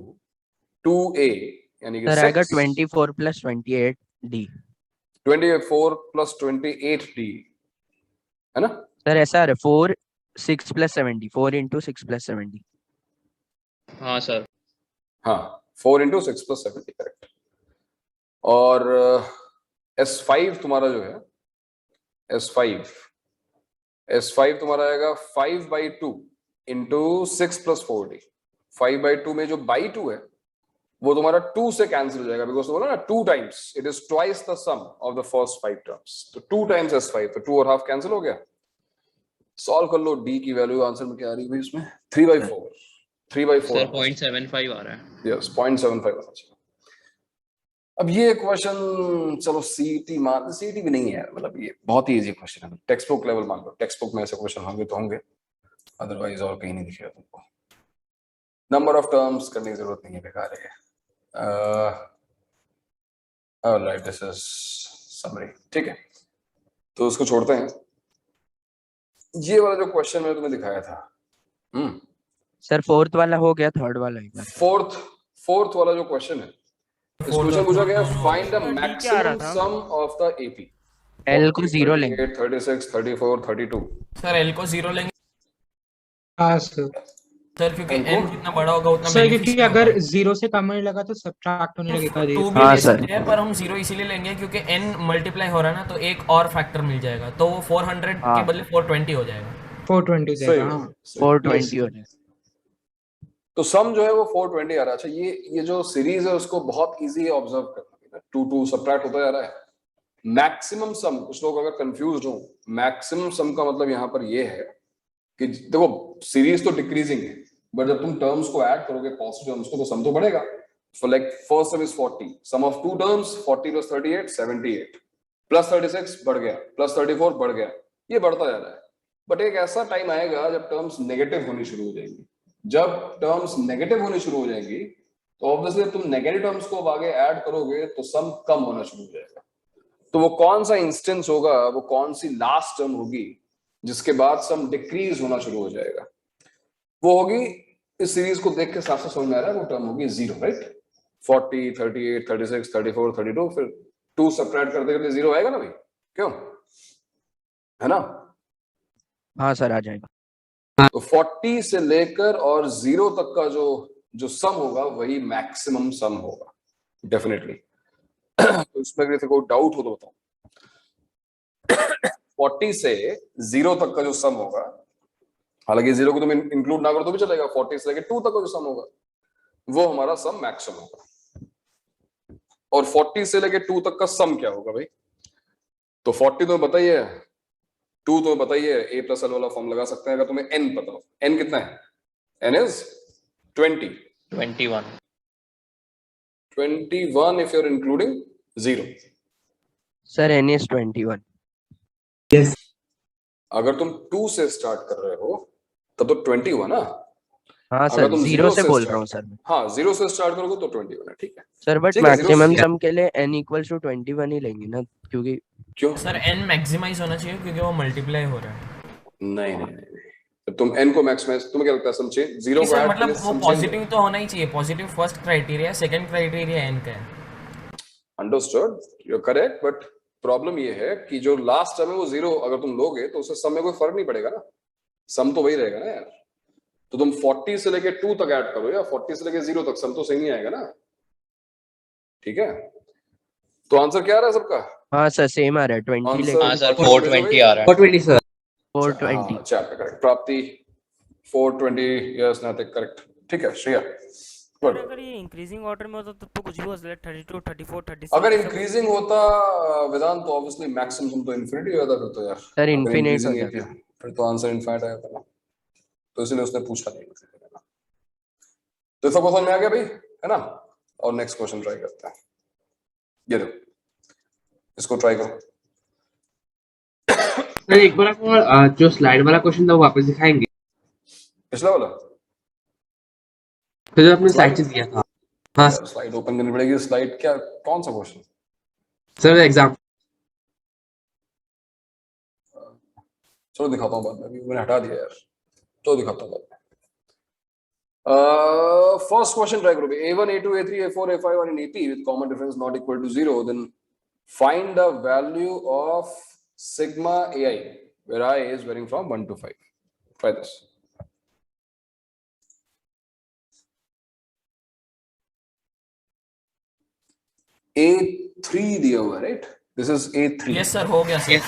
2a यानी कि सर आएगा 6 24 plus 28d। 24 plus 28d है ना? सर ऐसा आ रहा है 4 6 plus 70 4 into 6 plus 70। हाँ सर। हाँ 4 into 6 plus 70 करेक्ट। और S5 तुम्हारा जो है S5 तुम्हारा आएगा 5/2 into 6 plus 4d। 5/2 में जो by 2 है वो तुम्हारा 2 से कैंसिल हो जाएगा, बिकॉज बोला ना 2 times it is twice the sum of the first 5 terms. तो 2 times S5, तो 2 और हाफ कैंसिल हो गया। सॉल्व कर लो, d की वैल्यू आंसर में क्या आ रही है भाई इसमें? 3/4 सर 0.75 आ रहा है। यस 0.75 आना चाहिए। अब ये क्वेश्चन चलो सीटी मान, सीटी भी नहीं है, मतलब ये बहुत ही इजी क्वेश्चन है, टेक्स्ट बुक लेवल मान लो। टेक्स्ट बुक में ऐसे क्वेश्चन होंगे तो होंगे, अदरवाइज और कहीं नहीं दिखेगा तुमको। नंबर ऑफ टर्म्स करने की जरूरत नहीं है, बेकार है। ऑलराइट, दिस इज समरी, ठीक है? तो उसको छोड़ते हैं। ये वाला जो क्वेश्चन मैंने तुम्हें दिखाया था, सर फोर्थ वाला हो गया, थर्ड वाला एक बार। फोर्थ वाला जो क्वेश्चन है, इस क्वेश्चन पूछा गया फाइंड द क्या आ रहा मैक्सिमम था? सम ऑफ द एपी। L को 0 लेंगे। 36 34 32। सर L को 0 लेंगे हाँ सर। सर, क्योंकि n जितना बड़ा होगा उतना सर क्योंकि beneficial अगर होगा। 0 से कम होने लगा तो सब्ट्रैक्ट होने लगेगा टू धीरे। भी हाँ ले सर। सकते हैं, पर हम 0 इसीलिए लेंगे क्योंकि n मल्टीप्लाई हो रहा है ना, तो एक और फैक्टर मिल जाएगा, तो वो 400 हाँ। के बदले 420 हो जाएगा। 420 सही जाएगा। है, हाँ 420 हो जाए। तो सम जो है वो 420 आ रहा है। अच्छा ये जो सीरीज है उसको बहुत इजी ऑब्जर्व करना है, 2 सब्ट्रैक्ट होता जा रहा है। मैक्सिमम सम, कुछ लोग अगर कंफ्यूज हो, मैक्सिमम सम का मतलब यहाँ पर ये है कि देखो सीरीज तो डिक्रीजिंग है, बट जब तुम टर्म्स को ऐड करोगे पॉजिटिव टर्म्स को, तो सम तो बढ़ेगा। For like first sum is 40, sum of 2 terms 40 plus 38 78 plus 36 बढ़ गया, प्लस 34 बढ़ गया, ये बढ़ता जा रहा है। बट एक ऐसा टाइम आएगा जब टर्म्स नेगेटिव होनी शुरू हो जाएंगी, जब टर्म्स नेगेटिव होने शुरू हो जाएंगी तो ऑब्वियसली तुम नेगेटिव टर्म्स को अब आगे ऐड करोगे तो सम कम होना शुरू हो जाएगा। तो वो कौन सा इंस्टेंस होगा, वो कौन सी लास्ट टर्म होगी जिसके बाद सम डिक्रीज होना शुरू हो जाएगा, वो होगी, इस सीरीज को देख के साफ साफ समझ में आ रहा है, वो टर्म होगी 0, राइट? 40, 38, 36, 34, 32, फिर 2 सबट्रैक्ट करते करते 0 आएगा ना भाई, क्यों, है ना? हाँ सर आ जाएगा। तो 40 से लेकर और 0 तक का जो सम होगा वही मैक्सिमम सम होगा, डेफिनेटली। तो इसमें अगर कोई डाउट हो तो बताओ। 40 से 0 तक का जो सम होगा, हालांकि 0 को तुम इंक्लूड ना करो तो भी चलेगा, 40 से लेकर 2 तक का जो सम होगा वो हमारा सम मैक्सिमम होगा। और 40 से लेकर 2 तक का सम क्या होगा भाई? तो 40 तो बताइए, 2 तो बताइए, a प्लस एल वाला फॉर्म लगा सकते हैं अगर तुम्हें n पता हो। n कितना है? n is 20. 21. 21 if you're including 0. Sir n is 21। Yes अगर तुम 2 से स्टार्ट कर रहे हो तब तो 20 हुआ ना। हाँ अगर सर तुम 0 से बोल start- रहा हूँ सर मैं। हाँ 0 से स्टार्ट करोगे तो 21 है, ठीक है सर बट ठीक है, 0 मैक्सिमम से- सम के लिए n इक्वल्स टू 21 ही लेंगे ना, क्योंकि क्यों? सर n मैक्सिमाइज होना चाहिए क्योंकि वो मल्टीप्लाई हो रहा है। नहीं नहीं नहीं, तो तुम n को मैक्सिमाइज, तुम्हें क्या लगता है सम चेंज 0 को सर ऐड मतलब वो पॉजिटिव तो होना ही चाहिए, positive first criteria, second criteria n का है। Understood, you are correct, but problem ये है कि जो लास्ट टर्म है वो 0 अगर तुम लोगे तो उससे सम में कोई फर्क नहीं पड़ेगा ना, सम तो वही रहेगा ना यार। तो तुम 40 से लेके 2 तक ऐड करो या 40 से लेके 0 तक, सम तो सही नहीं आएगा ना, ठीक है? तो आंसर क्या आ रहा है सबका? हाँ सर सेम आ रहा है 20 Answer- लेके हाँ सर और 420 आ रहा है। 420 सर। 420। अच्छा करेक्ट, प्राप्ति 420, यस नातिक करेक्ट, ठीक है श्रेया सर गुड। अगर ये इंक्रीजिंग ऑर्डर में होता तब तो कुछ भी हो सकता है, 32, 34, 36। अगर इंक्रीजिंग होता वेदांत तो ऑब्वियसली मैक्सिमम तो इन्फिनिटी हो जाता फिर तो यार। सर अगर इन्फिनिट हो increasing जाता। है, फिर तो आंसर इनफाइनाइट आया था ना, तो इसलिए उसने पूछा नहीं। तो सब समझ में आ गया भाई, है ना? और नेक्स्ट क्वेश्चन ट्राई करते हैं, ये देखो इसको ट्राई करो। सर एक बार आप जो स्लाइड वाला क्वेश्चन था वो वापस दिखाएंगे? पिछला वाला तो जो आपने स्लाइड से दिया था। हाँ स्लाइड ओपन करनी पड़ेगी। स्लाइड क्या, कौन सा क्वेश्चन? Sir exam. चलो दिखाता हूँ बाद में, अभी मैंने हटा दिया यार, तो दिखाता हूँ बाद में। First question try करो a1 a2 a3 a4 a5 are in AP with common difference not equal to 0, then find the value of sigma ai where I is varying from 1 to 5. Try this. A3 दिया हुआ, right? This is A3. Yes sir हो गया sir.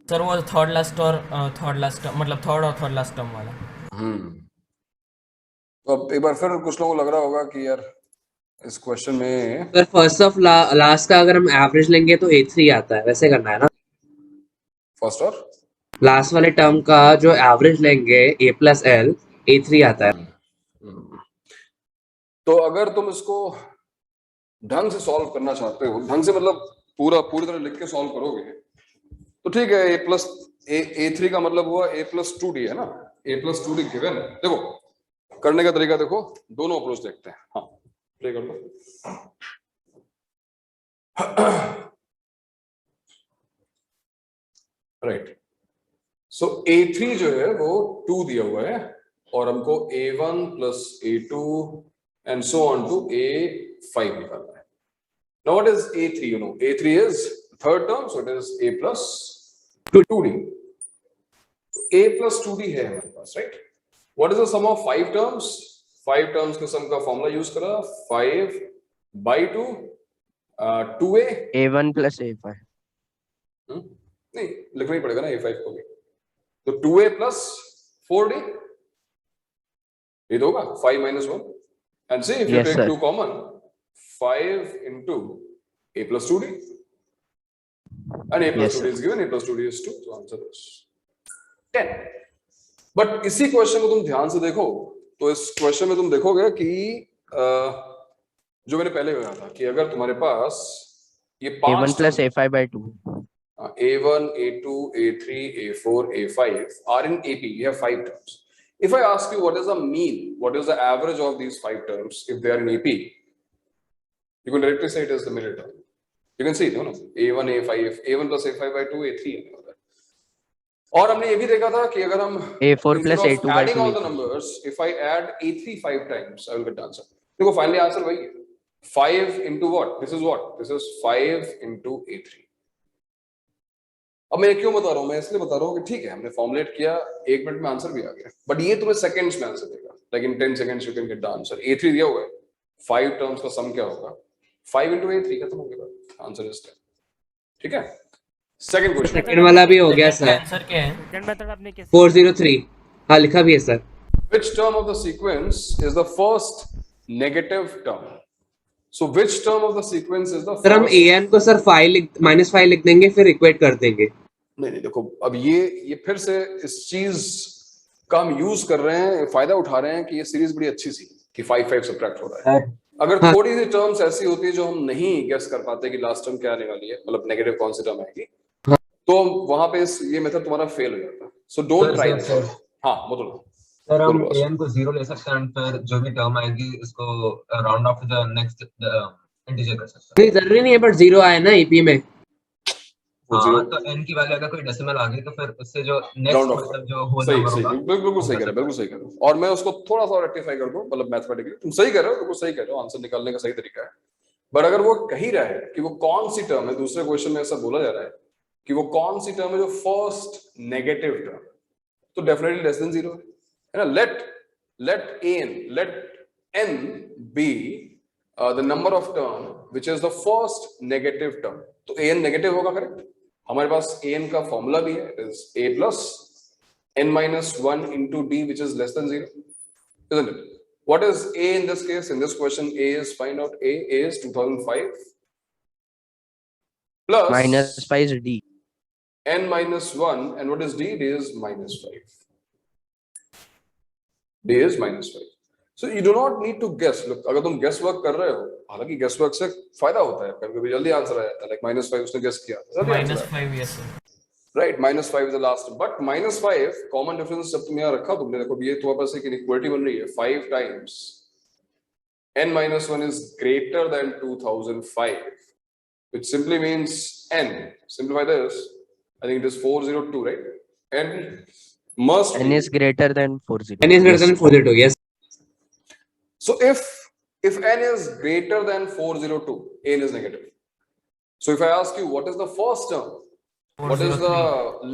Sir वो third last और third last मतलब third और third last term वाला। तो अब एक बार फिर कुछ लोगों को लग रहा होगा कि यार इस क्वेश्चन में सर फर्स्ट ऑफ लास्ट का अगर हम एवरेज लेंगे तो A3 आता है, वैसे करना है ना? फर्स्ट और लास्ट वाले टर्म का जो एवरेज लेंगे A प्लस एल A3 आता है। तो अगर तुम इसको ढंग से सॉल्व करना चाहते हो, ढंग से मतलब पूरी तरह लिख के सॉल्व करोगे तो ठीक है। A3 का मतलब हुआ A+2D है ना, A+2D गिवन। देखो करने का तरीका देखो, दोनों अप्रोच देखते हैं। हाँ प्ले कर लो। राइट, सो A3 जो है वो 2 दिया हुआ है और हमको A1 plus A2 and so on to A5 निकालना है। Now what is A3? You know, A3 is third term, so it is A plus 2D. A plus 2D है हमारे पास, right? What is the sum of 5 terms? 5 terms के sum का formula use करा, 5 by 2, 2A. A1 plus A5। नहीं लिखना ही पड़ेगा ना A5 को भी, तो 2A plus 4D ये तो होगा 5 minus 1 and see if you Yes, take sir. 2 common, 5 into A plus 2D and A plus Yes, 2D is given, A plus 2D is 2, so answer is 10. But इसी question को तुम ध्यान से देखो तो इस क्वेश्चन में तुम देखोगे कि जो मैंने पहले कहा था कि अगर तुम्हारे पास ये A1 plus A5 by 2। A1, A2, A3, A4, A5 are in AP. We have 5 terms. If I ask you what is the mean, what is the average of these 5 terms if they are in AP, you can directly say it is the middle term. You can see it, no? A1, A5, A1 plus A5 by 2, A3. और हमने ये भी देखा था कि अगर हम A4 plus instead of A2 by adding 2 all the numbers, if I add A3 5 times, I will get the answer. देखो finally answer वही है. 5 into what? This is what? This is 5 into A3. अब मैं क्यों बता रहा हूँ? मैं इसलिए बता रहा हूँ कि ठीक है, हमने फॉर्मुलेट किया, 1 मिनट में आंसर भी आ गया, बट ये तुम्हें सेकंड्स में आंसर देगा. Like in 10 seconds you can get the answer. A3 दिया हुआ है, 5 टर्म्स का सम क्या होगा? 5 into A3 खत्म हो गया, आंसर इज 10. ठीक है. Second question. सेकंड वाला भी हो गया सर. आंसर क्या है? सेकंड मेथड आपने कैसे 403. हाँ लिखा भी है sir. Which term of the sequence is the first negative term? So which term of the sequence is the sir हम first? an को सर -5 लिख देंगे, फिर इक्वेट कर देंगे. नहीं देखो, अब ये फिर से इस चीज का हम यूज कर रहे हैं, फायदा उठा रहे हैं कि ये सीरीज बड़ी अच्छी सी कि 5 सब्ट्रैक्ट हो रहा है. अगर हाँ. थोड़ी सी टर्म्स ऐसी होती है जो हम नहीं गेस कर पाते कि लास्ट टर्म क्या आने वाली है, मतलब नेगेटिव कौन सी टर्म आएगी, हाँ. तो वहां पे ये मेथड तुम्हारा फेल हो जाता है. So don't try. हाँ मतलब सर हम an को 0 ले सकते हैं और फिर जो भी टर्म आएगी इसको round of the next integer कर सकते हैं. नहीं जरूरी नहीं है, बट 0 आए ना ईपी में. हाँ तो n की वैल्यू अगर कोई डेसिमल आ गई तो फिर उससे जो नेक्स्ट मतलब जो होल नंबर होगा. बिल्कुल सही कह रहे हो, बिल्कुल सही कह रहे हो. और मैं उसको थोड़ा सा रेक्टिफाई कर दूं, मतलब मैथमेटिकली तुम सही कह रहे हो, बिल्कुल सही कह रहे हो, आंसर निकालने का सही तरीका है. बट अगर वो कह ही रहा है कि वो कौन सी टर्म है, दूसरे क्वेश्चन में ऐसा बोला जा रहा है कि वो कौन सी टर्म है जो फर्स्ट नेगेटिव टर्म, तो डेफिनेटली लेस देन 0 है ना. let n be the number of term which is the first negative term. तो an नेगेटिव होगा, करेक्ट. हमारे पास an का फॉर्मूला भी है, it is a plus n minus 1 into d which is less than 0, isn't it? What is a in this case? In this question, a is, find out, a is 2005 plus -5 is D. n minus 1, and what is d? d is -5. d is -5. So you do not need to guess. Look, अगर तुम guess work कर रहे हो, हालांकि guess work से फायदा होता है, कभी-कभी जल्दी आंसर आ जाता है. Like -5 उसने guess किया, जल्दी आंसर आया. -5 yes sir. Right, -5 is the last. But -5 common difference जब तुम यहाँ रखा, तुमने देखो ये तुम्हारे पास एक inequality बन रही है. 5 times n minus 1 is greater than 2005, which simply means n. Simplify this. I think it is 402, right? N must N be. is greater than 40. n is greater than 402. Yes. So if n is greater than 402, n is negative. So if I ask you what is the first term, what is the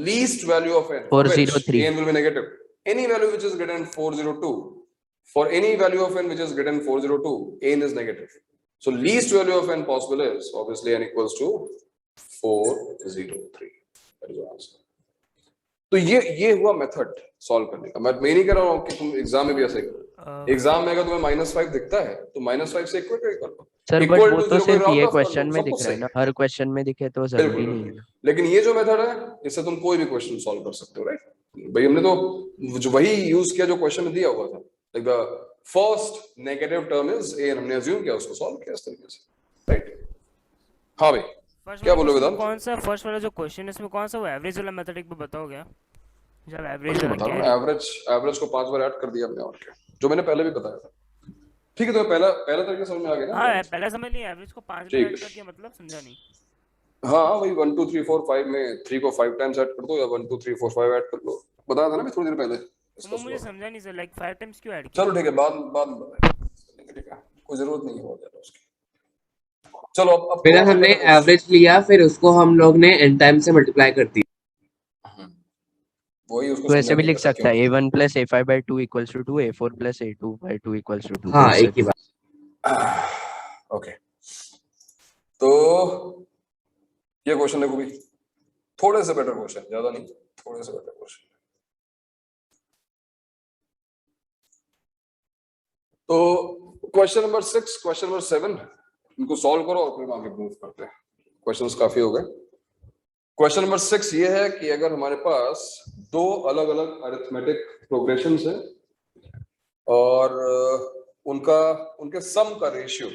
least value of n? 403. n will be negative. Any value which is greater than 402, for any value of n which is greater than 402, n is negative. So least value of n possible is obviously n equals to 403. That is the answer. तो ये हुआ method solve करने का. मैं नहीं कह रहा हूँ कि तुम एग्जाम में भी ऐसे करो. एग्जाम में अगर तुम्हें -5 दिखता है तो -5 से इक्वेट कर लो. सर बट वो तो सिर्फ ये क्वेश्चन में दिख रहा है ना, हर क्वेश्चन में दिखे तो जरूरी नहीं है. लेकिन ये जो मेथड है, इससे तुम कोई भी क्वेश्चन सॉल्व कर सकते हो, राइट. भाई हमने तो जो वही यूज किया जो क्वेश्चन में दिया हुआ था. Like the first negative term is a, हमने अज्यूम किया, उसको सॉल्व किया इस तरीके से, राइट. हाँ भाई क्या बोलोगे तुम? कौन सा फर्स्ट वाला जो क्वेश्चन है इसमें कौन सा वो एवरेज वाला मेथड एक बार बताओगे? जब एवरेज एवरेज को 5 बार ऐड कर दिया हमने, और क्या, जो मैंने पहले भी बताया था. ठीक है, तो पहला तरीका समझ में आ गया ना? हां पहला समझ लिया. एवरेज को 5 बार ऐड कर दिया, मतलब समझा नहीं. हाँ वही 1 2 3 4 5 में 3 को 5 टाइम्स ऐड कर दो, या 1 2 3 4 5 ऐड कर लो. बताया था ना मैं थोड़ी देर पहले. वो मुझे समझा नहीं सर, लाइक 5 टाइम्स क्यों ऐड किया? चलो ठीक है, बाद में बताएंगे. ठीक है, कोई जरूरत नहीं है ज्यादा उसकी. चलो अब फिर हमने एवरेज लिया, फिर उसको हम लोग ने n टाइम से मल्टीप्लाई कर दिया. वही उसको तो ऐसे भी लिख सकता है a1 plus a5 by 2 equals to 2, a4 plus a2 by 2 equals to 2. हाँ एक ही बात. ओके, तो ये क्वेश्चन देखो भी, थोड़े से बेटर क्वेश्चन, ज्यादा नहीं, थोड़े से बेटर क्वेश्चन. तो क्वेश्चन नंबर 6, क्वेश्चन नंबर 7, इनको सॉल्व करो और फिर आगे मूव करते हैं. क्वेश्चंस काफी हो गए. क्वेश्चन नंबर 6 ये है कि अगर हमारे पास 2 अलग-अलग अरिथमेटिक प्रोग्रेशंस हैं और उनके सम का रेशियो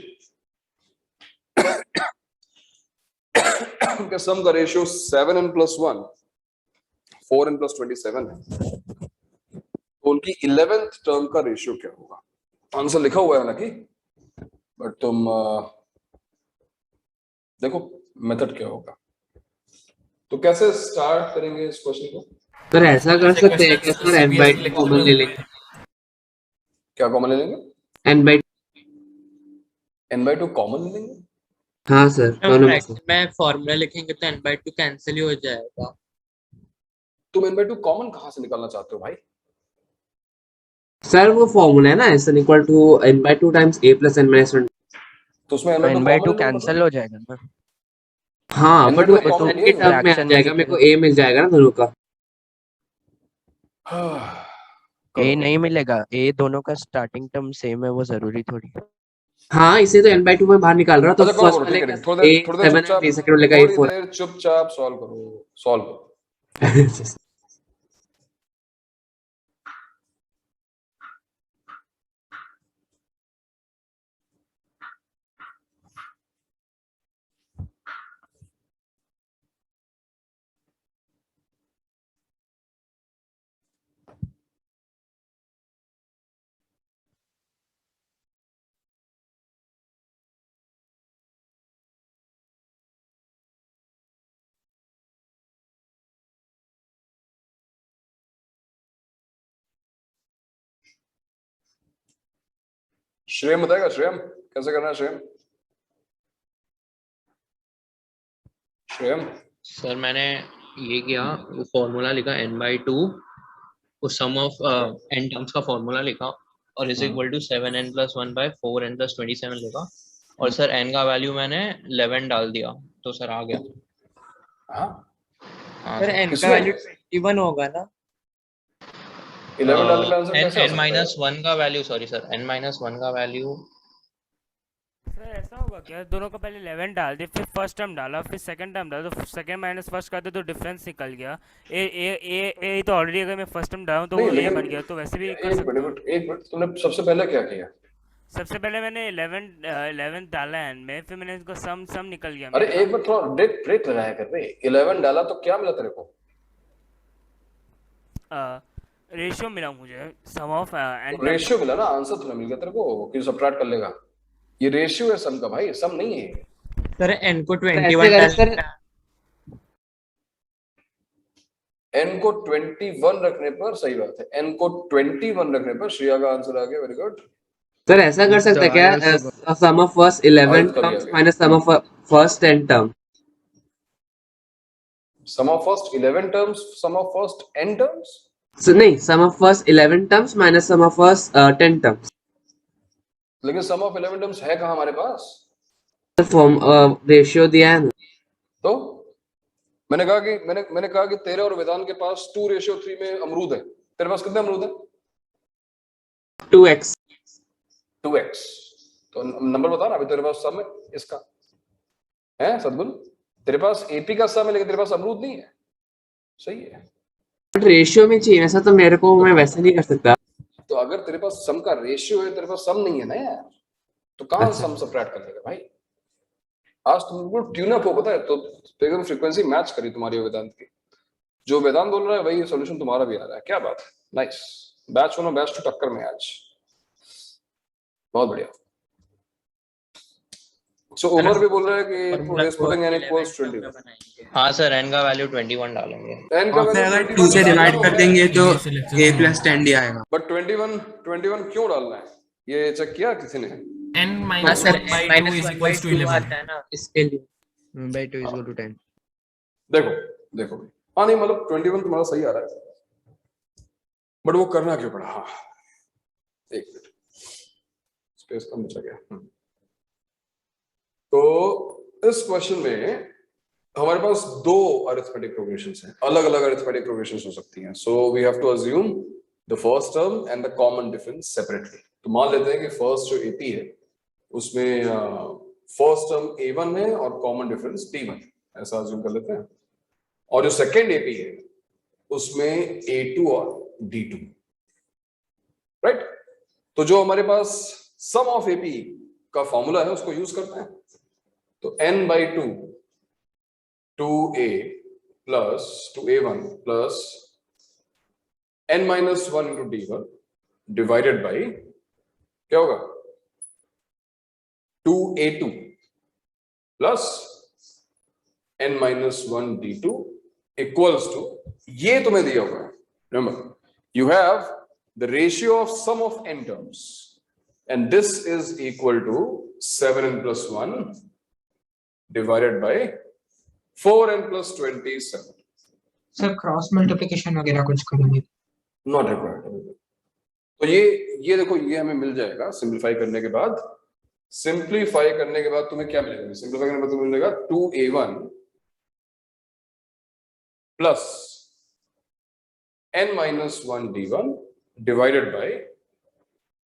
उनके सम का रेशियो 7n + 1 4n + 27 है. तो तो उनकी 11th टर्म का रेशियो क्या होगा? आंसर लिखा हुआ है हालांकि, बट तुम देखो मेथड क्या होगा। तो कैसे स्टार्ट करेंगे इस क्वेश्चन को? सर ऐसा कर ऐसे सकते हैं कि questions sir n by CBSE 2 common ले लेक्चर लेंगे। क्या कॉमन ले लेंगे? n by n/2 कॉमन ले लेंगे? हाँ सर दोनों में से। में फॉर्मूला लिखेंगे तो n/2 कैंसिल ही हो जाएगा। तुम n/2 कॉमन कहां से निकालना चाहते हो भाई? सर वो फॉर्मूला है ना s n equal to n by 2 times a plus n minus 1। तो उसमें तो n/2 n by कॉमन 2 ले लो कैंसिल मतलब। हो जाएगा ना। हाँ बट वो n/2 कॉमन n ले के लो। टर्म में आ फ्रैक्शन में जाएगा, ही मेरे को करेंगे। a मिल जाएगा ना दोनों का। ए नहीं मिलेगा, ए दोनों का स्टार्टिंग टर्म सेम है, वो जरूरी थोड़ी। हाँ इसे तो n by 2 में बाहर निकाल रहा हूँ, तो अच्छा करो फर्स्ट करो, वाले ठीक है, का थोड़ी देर a 7 है, b सेकंड वाले का a 4 थोड़ी देर चुपचाप सॉल्व करो। है। श्रेयम बताएगा, श्रेयम कैसे करना है? श्रेयम सर मैंने ये किया, वो फॉर्मूला लिखा n/2, उस सम ऑफ n टर्म्स का फॉर्मूला लिखा और is equal to 7n + 1 by 4n + 27 लिखा, और सर n का वैल्यू मैंने 11 डाल दिया, तो सर आ गया। हाँ सर n का किसमें? वैल्यू 21 होगा ना? 11 डालने पे आंसर कैसे आ n सकता है? -1 का वैल्यू, सॉरी सर, n -1 का वैल्यू। सर ऐसा होगा क्या, दोनों का पहले 11 डाल दिया, फिर फर्स्ट टर्म डाला, फिर सेकंड टर्म डाला, तो सेकंड माइनस फर्स्ट करते तो डिफरेंस निकल गया। ए ए ए ए तो ऑलरेडी अगर मैं फर्स्ट टर्म डालूं तो नहीं वो ए लेकिन बन गया, तो वैसे भी कर एक सकता हूँ। मिनट, एक मिनट, तुमने सबसे पहले क्या किया? सबसे पहले मैंने 11 डाला एन में, फिर मैंने इसको सम निकल गया अरे मेरा। एक मिनट, थोड़ा ब्रेक लगाया कर रहे। 11 डाला तो क्या मिला तेरे को? रेशियो मिला मुझे, सम ऑफ एन। रेशियो मिला ना, आंसर थोड़ा मिल गया तेरे को कि सबट्रैक्ट कर लेगा। ये रेशियो है सम का भाई, सम नहीं है। सर n को ऐसे 21 करें डाल सर, n को 21 रखने पर, सही बात है, n को 21 रखने पर श्रेया का आंसर आ गया। Very good. सर ऐसा कर सकते हैं क्या, सम ऑफ फर्स्ट 11 का भी आ टर्म्स गया। Minus sum of first 10 term. Sum of first 11 terms, sum of first n terms. नहीं, sum of first 11 terms minus sum of first 10 terms. लेकिन सम ऑफ 11 टर्म्स है कहाँ हमारे पास? फॉर्म रेशियो दिया है ना। तो मैंने कहा कि तेरे और वेदांत के पास 2:3 में अमरूद है। तेरे पास कितने अमरूद है? 2x। 2x। तो नंबर बता ना, अभी तेरे पास सम है इसका, है सदगुण? तेरे पास एपी का सम है लेकिन तेरे पास अमरूद नहीं है। सही है, बट रेशियो में चाहिए, ऐसा तो मेरे को, मैं वैसे नहीं कर सकता। तो अगर तेरे पास सम का रेशियो है, तेरे पास सम नहीं है ना यार, तो कहां अच्छा। सम सबट्रैक्ट कर लेगा भाई? आज तुम बिल्कुल ट्यून अप हो, पता है, तो एकदम फ्रीक्वेंसी मैच करी तुम्हारी और वेदांत की। जो वेदांत बोल रहा है वही सॉल्यूशन तुम्हारा भी आ रहा है। क्या बात है, नाइस। बैच होना, बैच टू टक्कर में आज, बहुत बढ़िया। सो उमर भी बोल रहा है कि इज पुटिंग n इक्वल्स 21। हाँ सर, n का वैल्यू 21 डालेंगे। n का और फिर वैल्यू अगर 21 2 से डिवाइड डालना कर देंगे तो होगा। a + 10 d आएगा। बट 21 क्यों डालना है, ये चेक किया किसी ने? n हाँ सर, -1/2 is equals to 11 आता है ना, इसके लिए by 2 is equal to 10। देखो देखो, हाँ नहीं मतलब 21 तुम्हारा सही आ रहा है, बट वो करना क्यों पड़ा? हाँ एक मिनट, स्पेस कम बचा गया। तो इस क्वेश्चन में हमारे पास दो अरिथमेटिक प्रोग्रेशंस हैं, अलग अलग अरिथमेटिक प्रोग्रेशंस हो सकती हैं। So we have to assume the first term and the common difference separately. तो मान लेते हैं कि फर्स्ट जो एपी है उसमें फर्स्ट टर्म a1 है और कॉमन डिफरेंस p1, ऐसा अज्यूम कर लेते हैं। और जो सेकेंड एपी है उसमें a2 और d2, राइट? तो जो हमारे पास सम ऑफ एपी का फॉर्मूला है उसको यूज करते हैं। तो n/2 2a + 2a1 + n minus 1 into d1 divided by क्या होगा 2a2 plus n minus 1 d2 equals to ये तुम्हें दिया हुआ है. Remember, you have the ratio of sum of n terms, and this is equal to 7n plus 1 divided by 4n plus 27. Sir cross multiplication वगैरह कुछ करेंगे? Not required. तो ये देखो, ये हमें मिल जाएगा सिंप्लीफाई करने के बाद. सिंप्लीफाई करने के बाद तुम्हें क्या मिलेगा? सिंप्लीफाई करने के बाद तुम्हें मिलेगा 2a1 plus n minus 1 d1 divided by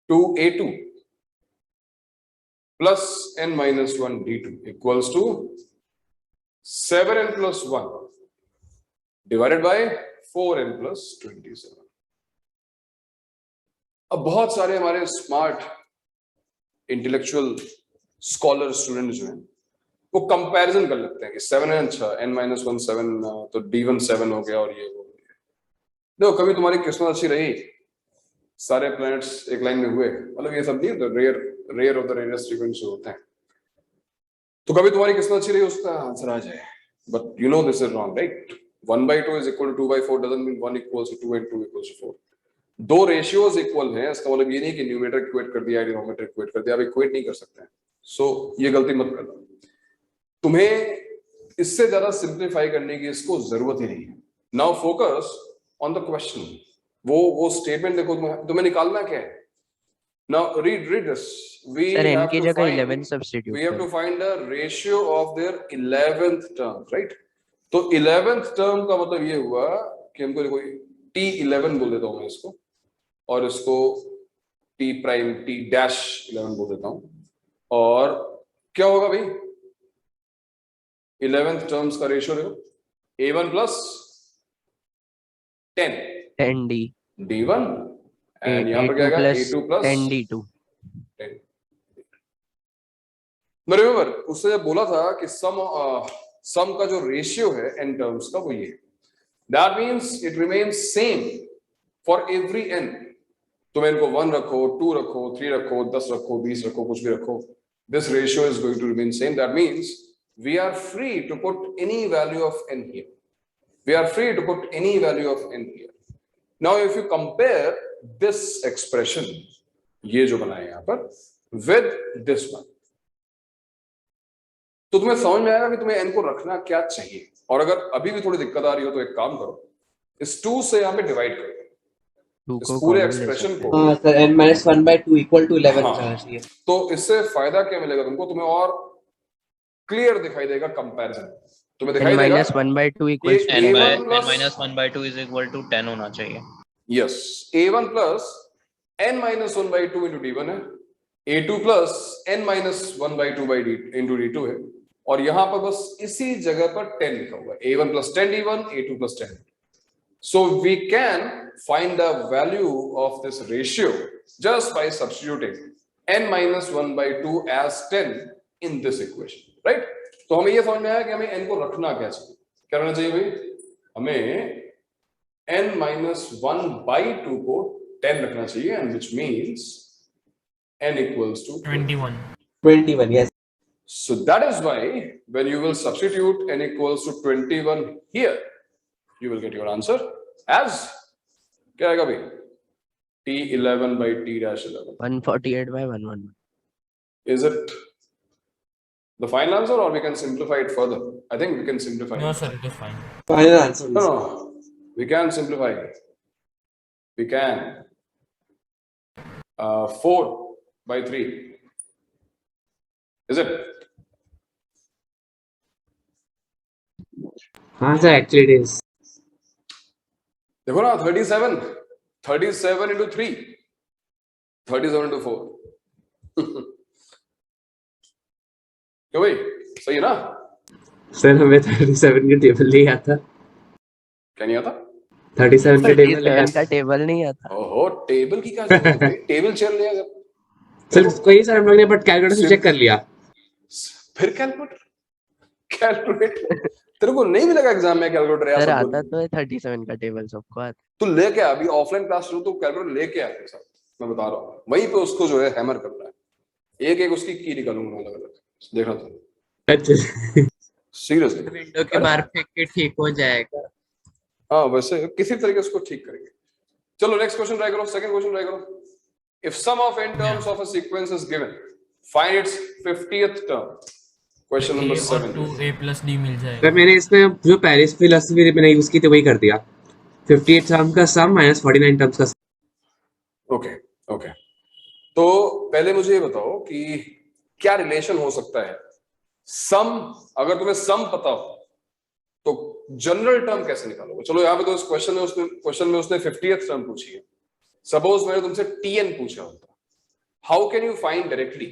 2a2 plus n minus 1 d2 equals to 7n plus 1 divided by 4n plus 27. अब बहुत सारे हमारे स्मार्ट इंटेलेक्चुअल स्कॉलर स्टूडेंट जो हैं वो कंपैरिजन कर लेते हैं कि 7n अच्छा, n minus 1 7 तो d1 7 हो गया और ये वो. देखो, कभी तुम्हारी किस्मत अच्छी रही, सारे प्लैनेट्स एक लाइन में हुए, मतलब ये सब नहीं, तो rare of the rarest events होते हैं, तो कभी तुम्हारी किस्मत अच्छी रही उसका आंसर आ जाए. But you know this is wrong, right? 1/2 is equal to 2/4 doesn't mean 1 equals to 2 and 2 equals to 4. दो रेशियोज इक्वल हैं, इसका मतलब ये नहीं कि न्यूमरेटर इक्वेट कर दिया, डिनोमिनेटर इक्वेट कर दिया. आप इक्वेट नहीं कर सकते हैं. सो ये गलती मत करना. तुम्हें इससे ज्यादा सिंप्लीफाई करने की इसको जरूरत ही नहीं है. Now focus on the question. वो स्टेटमेंट देखो, तुम्हें निकालना क्या है. Now read this. We sir have n की टू जगह find 11 substitute we have to find the ratio of their 11th term, right? तो 11th टर्म का मतलब ये हुआ कि हमको देखो T11 बोल देता हूं मैं इसको, और इसको T प्राइम T-11 बोल देता हूं. और क्या होगा भाई? 11th टर्म्स का रेशियो देखो, A1 plus 10d D1 and यहां पर क्या आएगा A2 प्लस 10d2. 10. मैं रिमेंबर उससे जब बोला था कि सम का जो रेशियो है n टर्म्स का वो ये, that means it remains same for every n. तुम n को 1 रखो, 2 रखो, 3 रखो, 10 रखो, 20 रखो, कुछ भी रखो, this ratio is going to remain same. That means we are free to put any value of n here. We are free to put any value of n here. Now if you compare this expression, ये जो बनाया यहाँ पर, with this one, तो तुम्हें समझ में आएगा कि तुम्हें n को रखना क्या चाहिए. और अगर अभी भी थोड़ी दिक्कत आ रही हो तो एक काम करो, इस 2 से यहाँ पे डिवाइड करो इस पूरे एक्सप्रेशन को. हाँ sir, n minus 1/2 equal to 11 हाँ, जाना चाहिए. तो इससे फायदा क्या मिलेगा तुमको? तुम्हें और क्लियर दिखाई देगा कंपैरिजन. तुम्हें दिखाई n देगा minus 1/2 equals to n A1 minus 1/2 is equal to 10 होना चाहिए. Yes, A1 plus n minus 1/2 into D1 है, A2 plus n minus 1/2 by D into D2 है, और यहां पर बस इसी जगह पर 10 लिखा हुआ है. A1 plus 10 D1, A2 plus 10. So we can find the value of this ratio just by substituting n minus 1/2 as 10 in this equation, right? तो हमें ये समझ में आया कि हमें n को रखना क्या चाहिए. क्या रहना चाहिए भाई? हमें n minus 1/2 को 10 रखना चाहिए, and which means n equals to 21. 21, yes. So that is why when you will substitute n equals to 21 here, you will get your answer as क्या आएगा भाई? T11 by T-11. 148 by 111. Is it the final answer, or we can simplify it further? I think we can simplify No it. sir, it is fine. Final answer. No, we can simplify it. We can 4 by 3. Is it? हाँ sir, actually it is. देखो ना, 37 into 3, 37 into 4. क्यों भाई, सही है ना? Sir हमें 37 के टेबल नहीं आता. क्या नहीं आता? 37 के टेबल 37 का टेबल नहीं आता. ओहो, टेबल की क्या जरूरत है? टेबल चेयर ले आ. सर कोई सर हम लोग ने बट कैलकुलेटर से चेक कर लिया. फिर कैलकुलेटर तेरे को नहीं मिलेगा एग्जाम में कैलकुलेटर यार सर सब आता कुछ। तो है 37 का टेबल सबको आता। तू लेके आ, अभी ऑफलाइन क्लास शुरू, तो कैलकुलेटर लेके आ तेरे साथ, मैं बता रहा हूँ, वहीं पे उसको जो है हैमर करना है, एक एक उसकी की निकालूंगा अलग अलग, देखना तुम अच्छा सीरियसली। विंडो के बाहर फेंक के ठीक हो जाएगा। हाँ वैसे किसी तरीके से उसको ठीक करेंगे। चलो नेक्स्ट क्वेश्चन ट्राई करो, सेकंड क्वेश्चन ट्राई करो। If sum of n terms of a sequence is given, find its 50th term. Question number A और 7। 2a+d मिल सर जाएगा। मैंने इसमें जो पेरिस फिलोसफी मैंने यूज की थी वही कर दिया, 58 टर्म का सम माइनस 49 टर्म्स का सम। ओके ओके, तो पहले मुझे ये बताओ कि क्या रिलेशन हो सकता है सम, अगर तुम्हें सम पता हो तो जनरल टर्म कैसे निकालोगे? चलो यहाँ पे तो इस क्वेश्चन में उसने 50th टर्म पूछी है। सपोज मैंने तुमसे tn पूछा होता, how can you find directly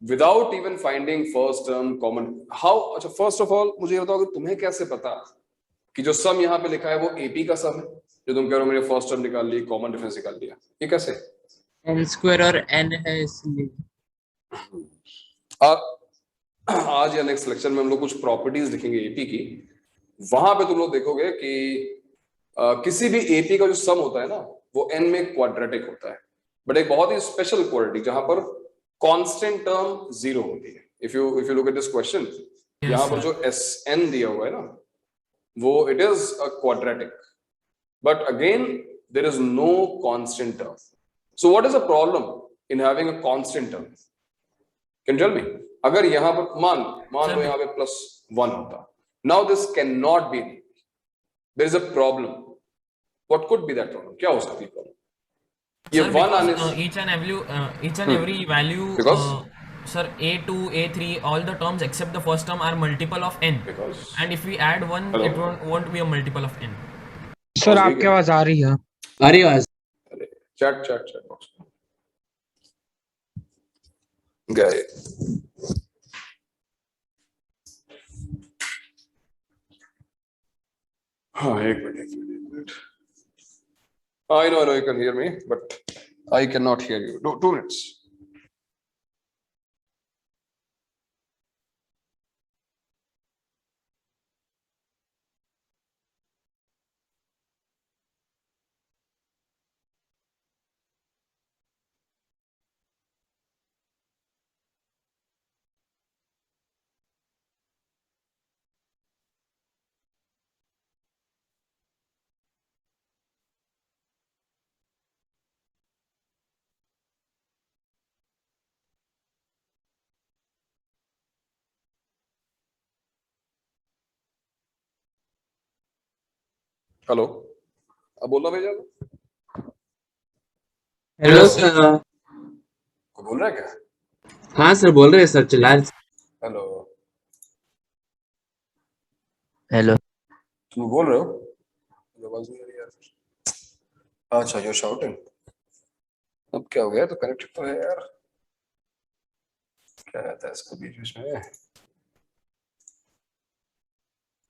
without even finding first term common? How? अच्छा फर्स्ट ऑफ ऑल मुझे ये बताओ कि तुम्हें कैसे पता कि जो सम यहाँ पे लिखा है वो एपी का सम है, जो तुम कह रहे हो मैंने फर्स्ट टर्म निकाल ली, कॉमन डिफरेंस निकाल लिया, ये कैसे? n² और n है इसलिए। आज या नेक्स्ट लेक्चर में हम लोग कुछ प्रॉपर्टीज लिखेंगे एपी की, वहां पे तुम लोग देखोगे कि किसी भी एपी का जो सम होता है ना वो एन में क्वाड्रेटिक होता है, बट एक बहुत ही स्पेशल क्वालिटी जहां पर कांस्टेंट टर्म जीरो होती है। If you look at this question, यहाँ पर जो एस एन दिया हुआ है ना वो it is a quadratic, but again there is no constant term. So what is a problem in having a constant term? Can tell me? अगर यहाँ पर मान लो यहाँ पे +1 होता, now this can not be, there is a problem. What could be that problem? क्या हो सकती है प्रॉब्लम? ये Sir, 1 आने because each and every value, because sir, a2, a3, all the terms except the first term are multiple of n, because and if we add 1, Hello? it won't be a multiple of n. Sir आवाज गई आपकी क्या? आवाज आ रही है? अरे आवाज अरे चैट बॉक्स गए। हाँ एक minute. I know you can hear me, but I cannot hear you. 2 minutes. Hello, अब बोलना भैया, हेलो सर। कोई बोल रहा है क्या? हाँ सर बोल रहे हैं सर, चिल्ला रहे। हेलो, हेलो तुम बोल रहे हो? आवाज नहीं आ रही यार। अच्छा यू शाउटिंग, अब क्या हो गया? तो कनेक्टेड तो है यार, क्या रहता है इसको बीच में?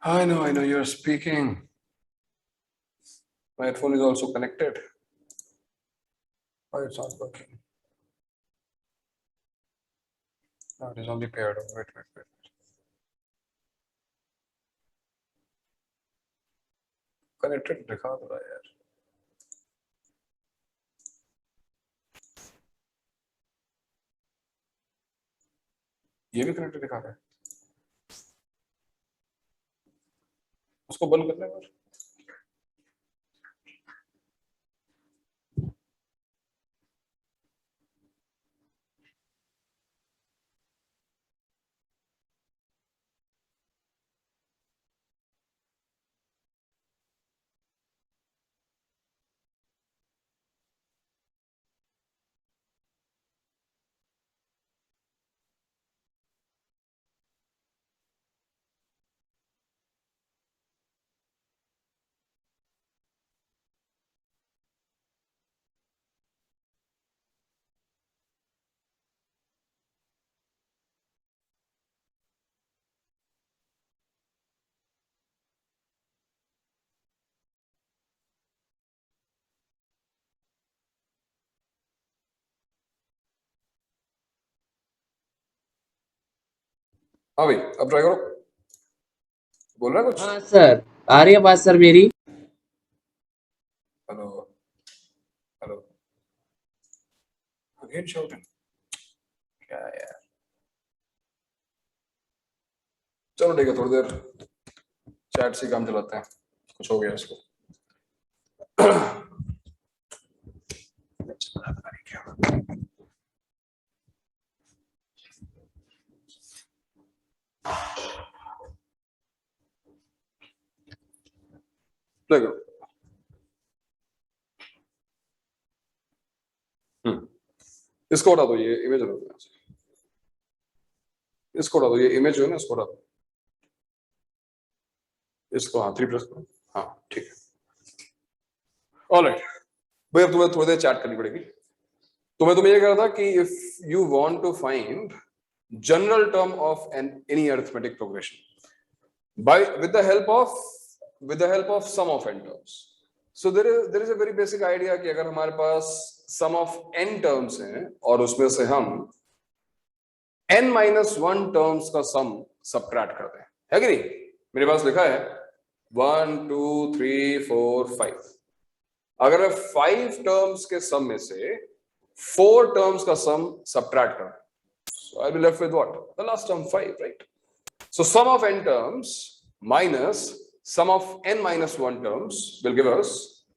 I know you're speaking. My headphone is also connected. Why it's not working? No, it is only paired. Wait. Connected दिखा तो रहा है यार। ये भी कनेक्टेड दिखा रहा है, उसको बंद करने पर। हाँ भाई अब ट्राई करो, बोल रहा है कुछ? हाँ सर, आ रही है बात सर मेरी? हेलो हेलो, अगेन शाउटिंग, क्या यार। चलो ठीक है, थोड़ी देर चैट से काम चलाते हैं, कुछ हो गया इसको। देखो, इसको उठा दो, ये इमेज हटा दो, इसको उठा दो, ये इमेज जो है ना इसको उठा दो, इसको हाँ 3 प्रेस करो, हाँ ठीक है। ऑलराइट भैया, तुम्हें थोड़ी देर चैट करनी पड़ेगी। तुम्हें ये कहा था कि if you want to find general term of any arithmetic progression by with the help of sum of n terms. So there is a very basic idea कि अगर हमारे पास sum of n terms हैं और उसमें से हम n-1 terms का sum subtract करते हैं, है कि नहीं? मेरे पास लिखा है 1 2 3 4 5। अगर मैं 5 terms के sum में से 4 terms का sum subtract करूं, so I'll be left with what? The last term 5, right? So sum of n terms minus sum of n-1 terms will give us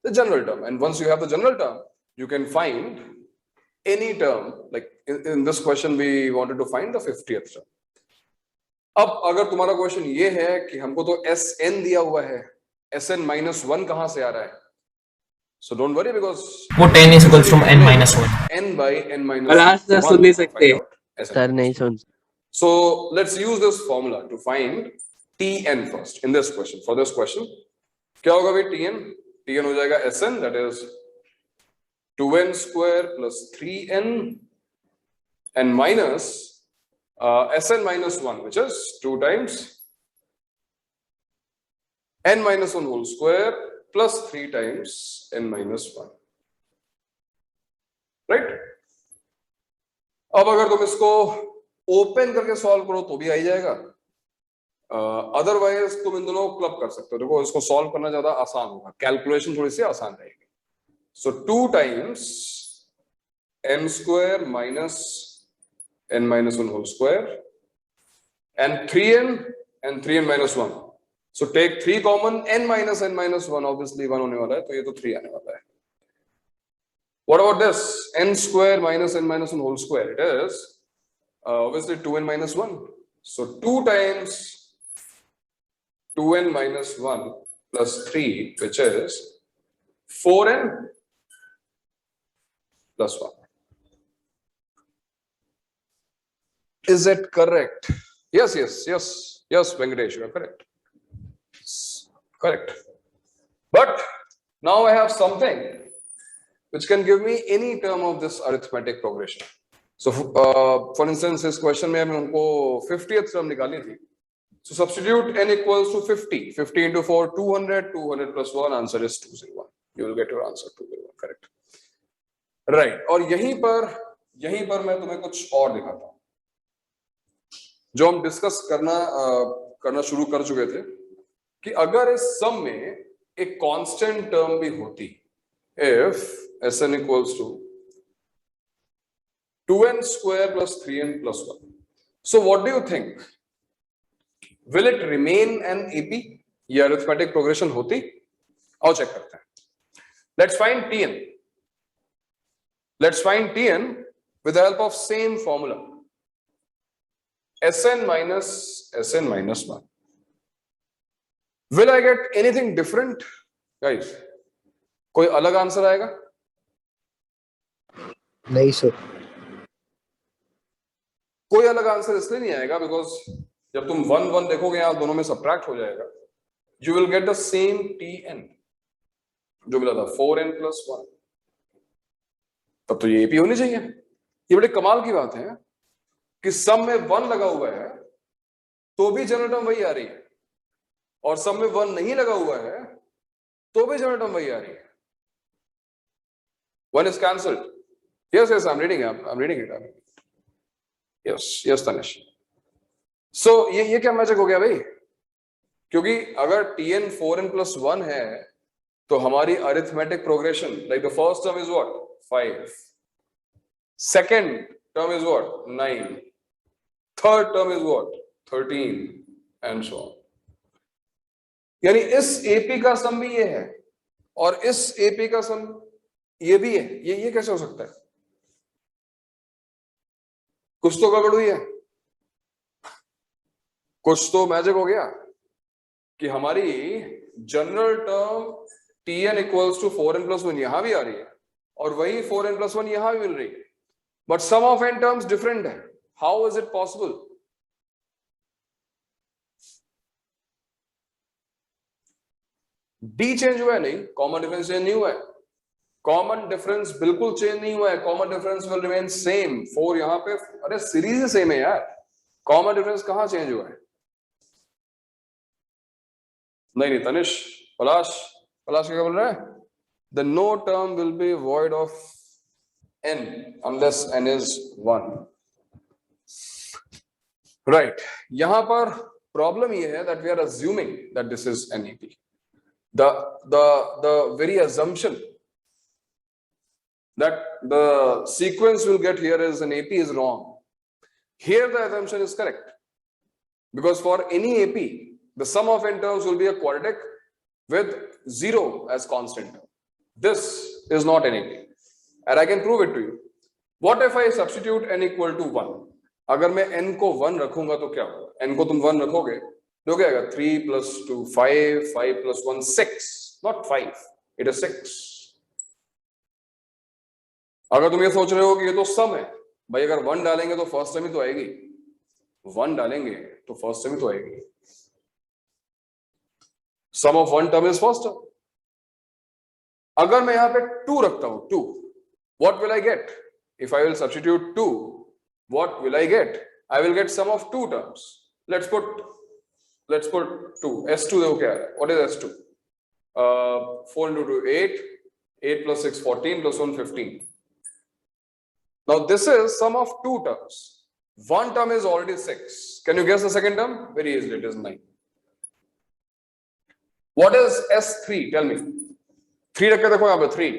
the general term. And once you have the general term, you can find any term. Like in this question, we wanted to find the 50th term. अब अगर तुम्हारा question ये है कि हमको तो Sn दिया हुआ है, Sn-1 कहां से आ रहा है? So don't worry because वो 10 is equals to n-1. n by n-1. Last sir सुन नहीं सकते सर, नहीं सुन। So let's use this formula to find Tn first in this question. For this question, क्या होगा भाई Tn? Tn हो जाएगा Sn, that is 2n square plus 3n and minus Sn minus 1, which is 2 times n minus 1 whole square plus 3 times n minus 1. Right? अब अगर तुम इसको open करके सॉल्व करो तो भी आ ही जाएगा, अदरवाइज तुम इन दोनों को क्लब कर सकते हो। देखो, इसको सॉल्व करना ज्यादा आसान होगा, कैलकुलेशन थोड़ी सी आसान रहेगी। सो 2 times n square minus n minus 1 whole square and 3n minus 1. So take 3 common, n minus 1, obviously 1 होने वाला है, तो ये तो 3 आने वाला है। What about this? N square minus n minus 1 whole square, it is obviously 2n minus 1. So 2 times 2n minus 1 plus 3, which is 4n plus 1. Is it correct? Yes, Venkatesh, you are correct. Correct. But now I have something which can give me any term of this arithmetic progression. So for instance, इस question में हमको 50th term निकालनी थी. So substitute n equals to 50. 50 into 4, 200. 200 plus 1, answer is 201. You will get your answer 201. Correct. Right. और यहीं पर मैं तुम्हें कुछ और दिखाता हूँ, जो हम डिस्कस करना शुरू कर चुके थे, कि अगर इस सम में एक कांस्टेंट टर्म भी होती, if Sn equals to 2n square plus 3n plus 1. So what do you think? Will it remain an AP? ये arithmetic progression होती? आओ चेक करते हैं. Let's find Tn. Let's find Tn with the help of same formula. Sn minus 1. Will I get anything different? Guys, कोई अलग answer आएगा? नहीं sir, कोई अलग आंसर इसलिए नहीं आएगा बिकॉज जब तुम 1 1 देखोगे यहां दोनों में सब्ट्रैक्ट हो जाएगा, you will get the same Tn जो मिला था 4n plus 1. तब तो ये AP होनी चाहिए। ये बड़े कमाल की बात है कि सम में 1 लगा हुआ है तो भी जनरल टर्म वही आ रही है, और सम में 1 नहीं लगा हुआ है तो भी जनरल टर्म वही आ रही है। 1 is cancelled. Yes, I'm reading it. Yes, Tanish. So ये क्या मैजिक हो गया भाई? क्योंकि अगर tn 4n plus 1 है तो हमारी arithmetic progression like the first term is what 5, second term is what 9, third term is what 13 and so on. यानी इस एपी का सम भी ये है और इस एपी का सम ये भी है। ये कैसे हो सकता है? कुछ तो गड़बड़ हुई है, कुछ तो मैजिक हो गया कि हमारी general term tn equals to 4n plus 1 यहां भी आ रही है और वही 4n plus 1 यहां भी मिल रही है, but sum of n terms different है। How is it possible? D change हुआ है नहीं, कॉमन डिफरेंस चेंज नहीं हुआ है। कॉमन डिफरेंस बिल्कुल चेंज नहीं हुआ है, common difference will remain same. 4 यहां पे, अरे सीरीज ही सेम है यार, कॉमन डिफरेंस कहां चेंज हुआ है? नहीं तनिष, पलाश क्या बोल रहा है? The no term will be void of n unless n is 1, राइट। यहां पर प्रॉब्लम ये है that we are assuming that this is an AP. The very assumption that the sequence will get here as an AP is wrong. Here the assumption is correct, because for any AP the sum of n terms will be a quadratic with 0 as constant term. This is not an AP, and I can prove it to you. What if I substitute n equal to 1? अगर मैं n को 1 रखूंगा तो क्या होगा? n को तुम 1 रखोगे तो क्या आएगा? 3 plus 2 5, 5 plus 1 6, not 5, it is 6. अगर तुम ये सोच रहे हो कि ये तो सम है, भाई अगर 1 डालेंगे तो फर्स्ट टर्म ही तो आएगी, 1 डालेंगे तो फर्स्ट टर्म ही तो आएगी। Sum of 1 term is first term. अगर मैं यहां पे 2 रखता हूं, 2, what will I get? If I will substitute 2, what will I get? I will get sum of 2 terms. Let's put 2. S2 देखो क्या है? What is S2? 4 into 2 8, 8 plus 6 14 plus 1 15. Now this is sum of 2 terms. One term is already 6. Can you guess the second term? Very easily, it is 9. What is S3? Tell me. 3 रख के देखो यहाँ पे 3.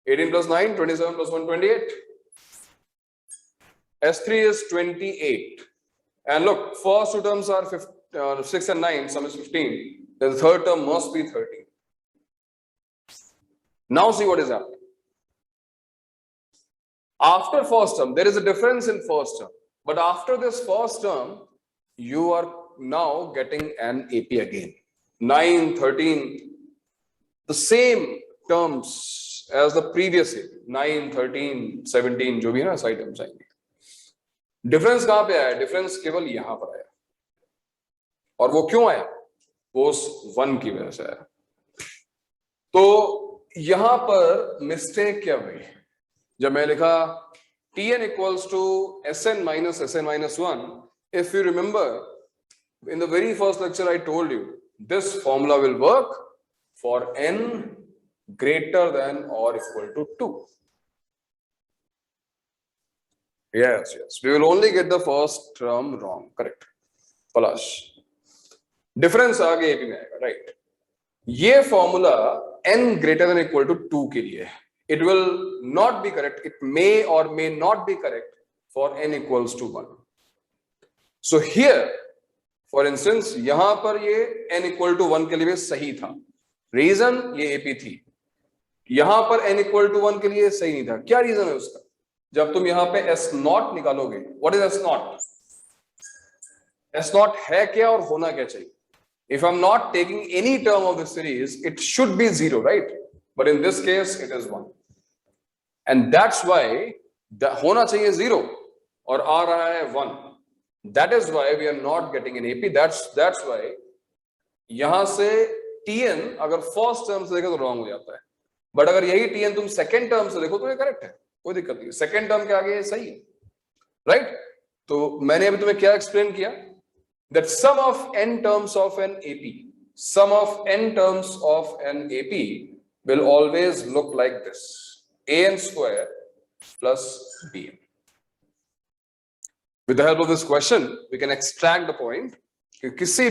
18 plus 9, 27 plus 1, 28. S3 is 28. And look, first two terms are 6 and 9, sum is 15. Then the third term must be 13. Now see what is happening. After first term, there is a difference in first term. But after this first term, you are now getting an AP again. 9, 13, the same terms as the previous AP. 9, 13, 17, जो भी है ना side terms आएंगे। Difference कहां पे आया? Difference केवल यहां पर आया। और वो क्यों आया? वो उस 1 की वजह से आया। तो यहां पर मिस्टेक क्या हुई? जब मैं लिखा Tn equals to Sn minus 1, if you remember, in the very first lecture I told you, this formula will work for n greater than or equal to 2. Yes. We will only get the first term wrong. Correct. Palash. Difference आगे AP में आएगा, right? ये formula n greater than or equal to 2 के लिए है. It will not be correct. It may or may not be correct for n equals to 1. So here, for instance, यहां पर ये n equal to 1 के लिए सही था. Reason ये AP थी. यहां पर n equal to 1 के लिए सही नहीं था. क्या reason है उसका? जब तुम यहां पे S0 निकालोगे, what is S0? S0 है क्या और होना क्या चाहिए? If I'm not taking any term of the series, it should be 0, right? But in this case, it is 1. And that's why होना चाहिए 0 और आ रहा है 1. That is why we are not getting an AP. That's why यहां से Tn अगर first term से देखो तो रॉन्ग हो जाता है. बट अगर यही Tn तुम सेकेंड टर्म से देखो तो ये करेक्ट है, कोई दिक्कत नहीं. सेकेंड टर्म के आगे ये सही है, राइट? तो मैंने अभी तुम्हें क्या एक्सप्लेन किया? That sum of n terms of an AP, sum of n terms of an AP will always look like this: an square plus bn. With the help of this question, we can extract the point कि किसी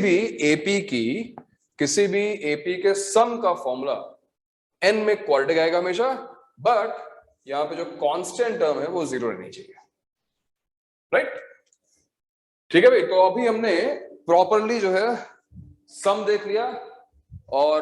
भी AP के सम का formula n में quadratic आएगा हमेशा, but यहां पे जो कांस्टेंट टर्म है वो 0 रहनी चाहिए, राइट? ठीक है भाई, तो अभी हमने प्रॉपरली जो है सम देख लिया और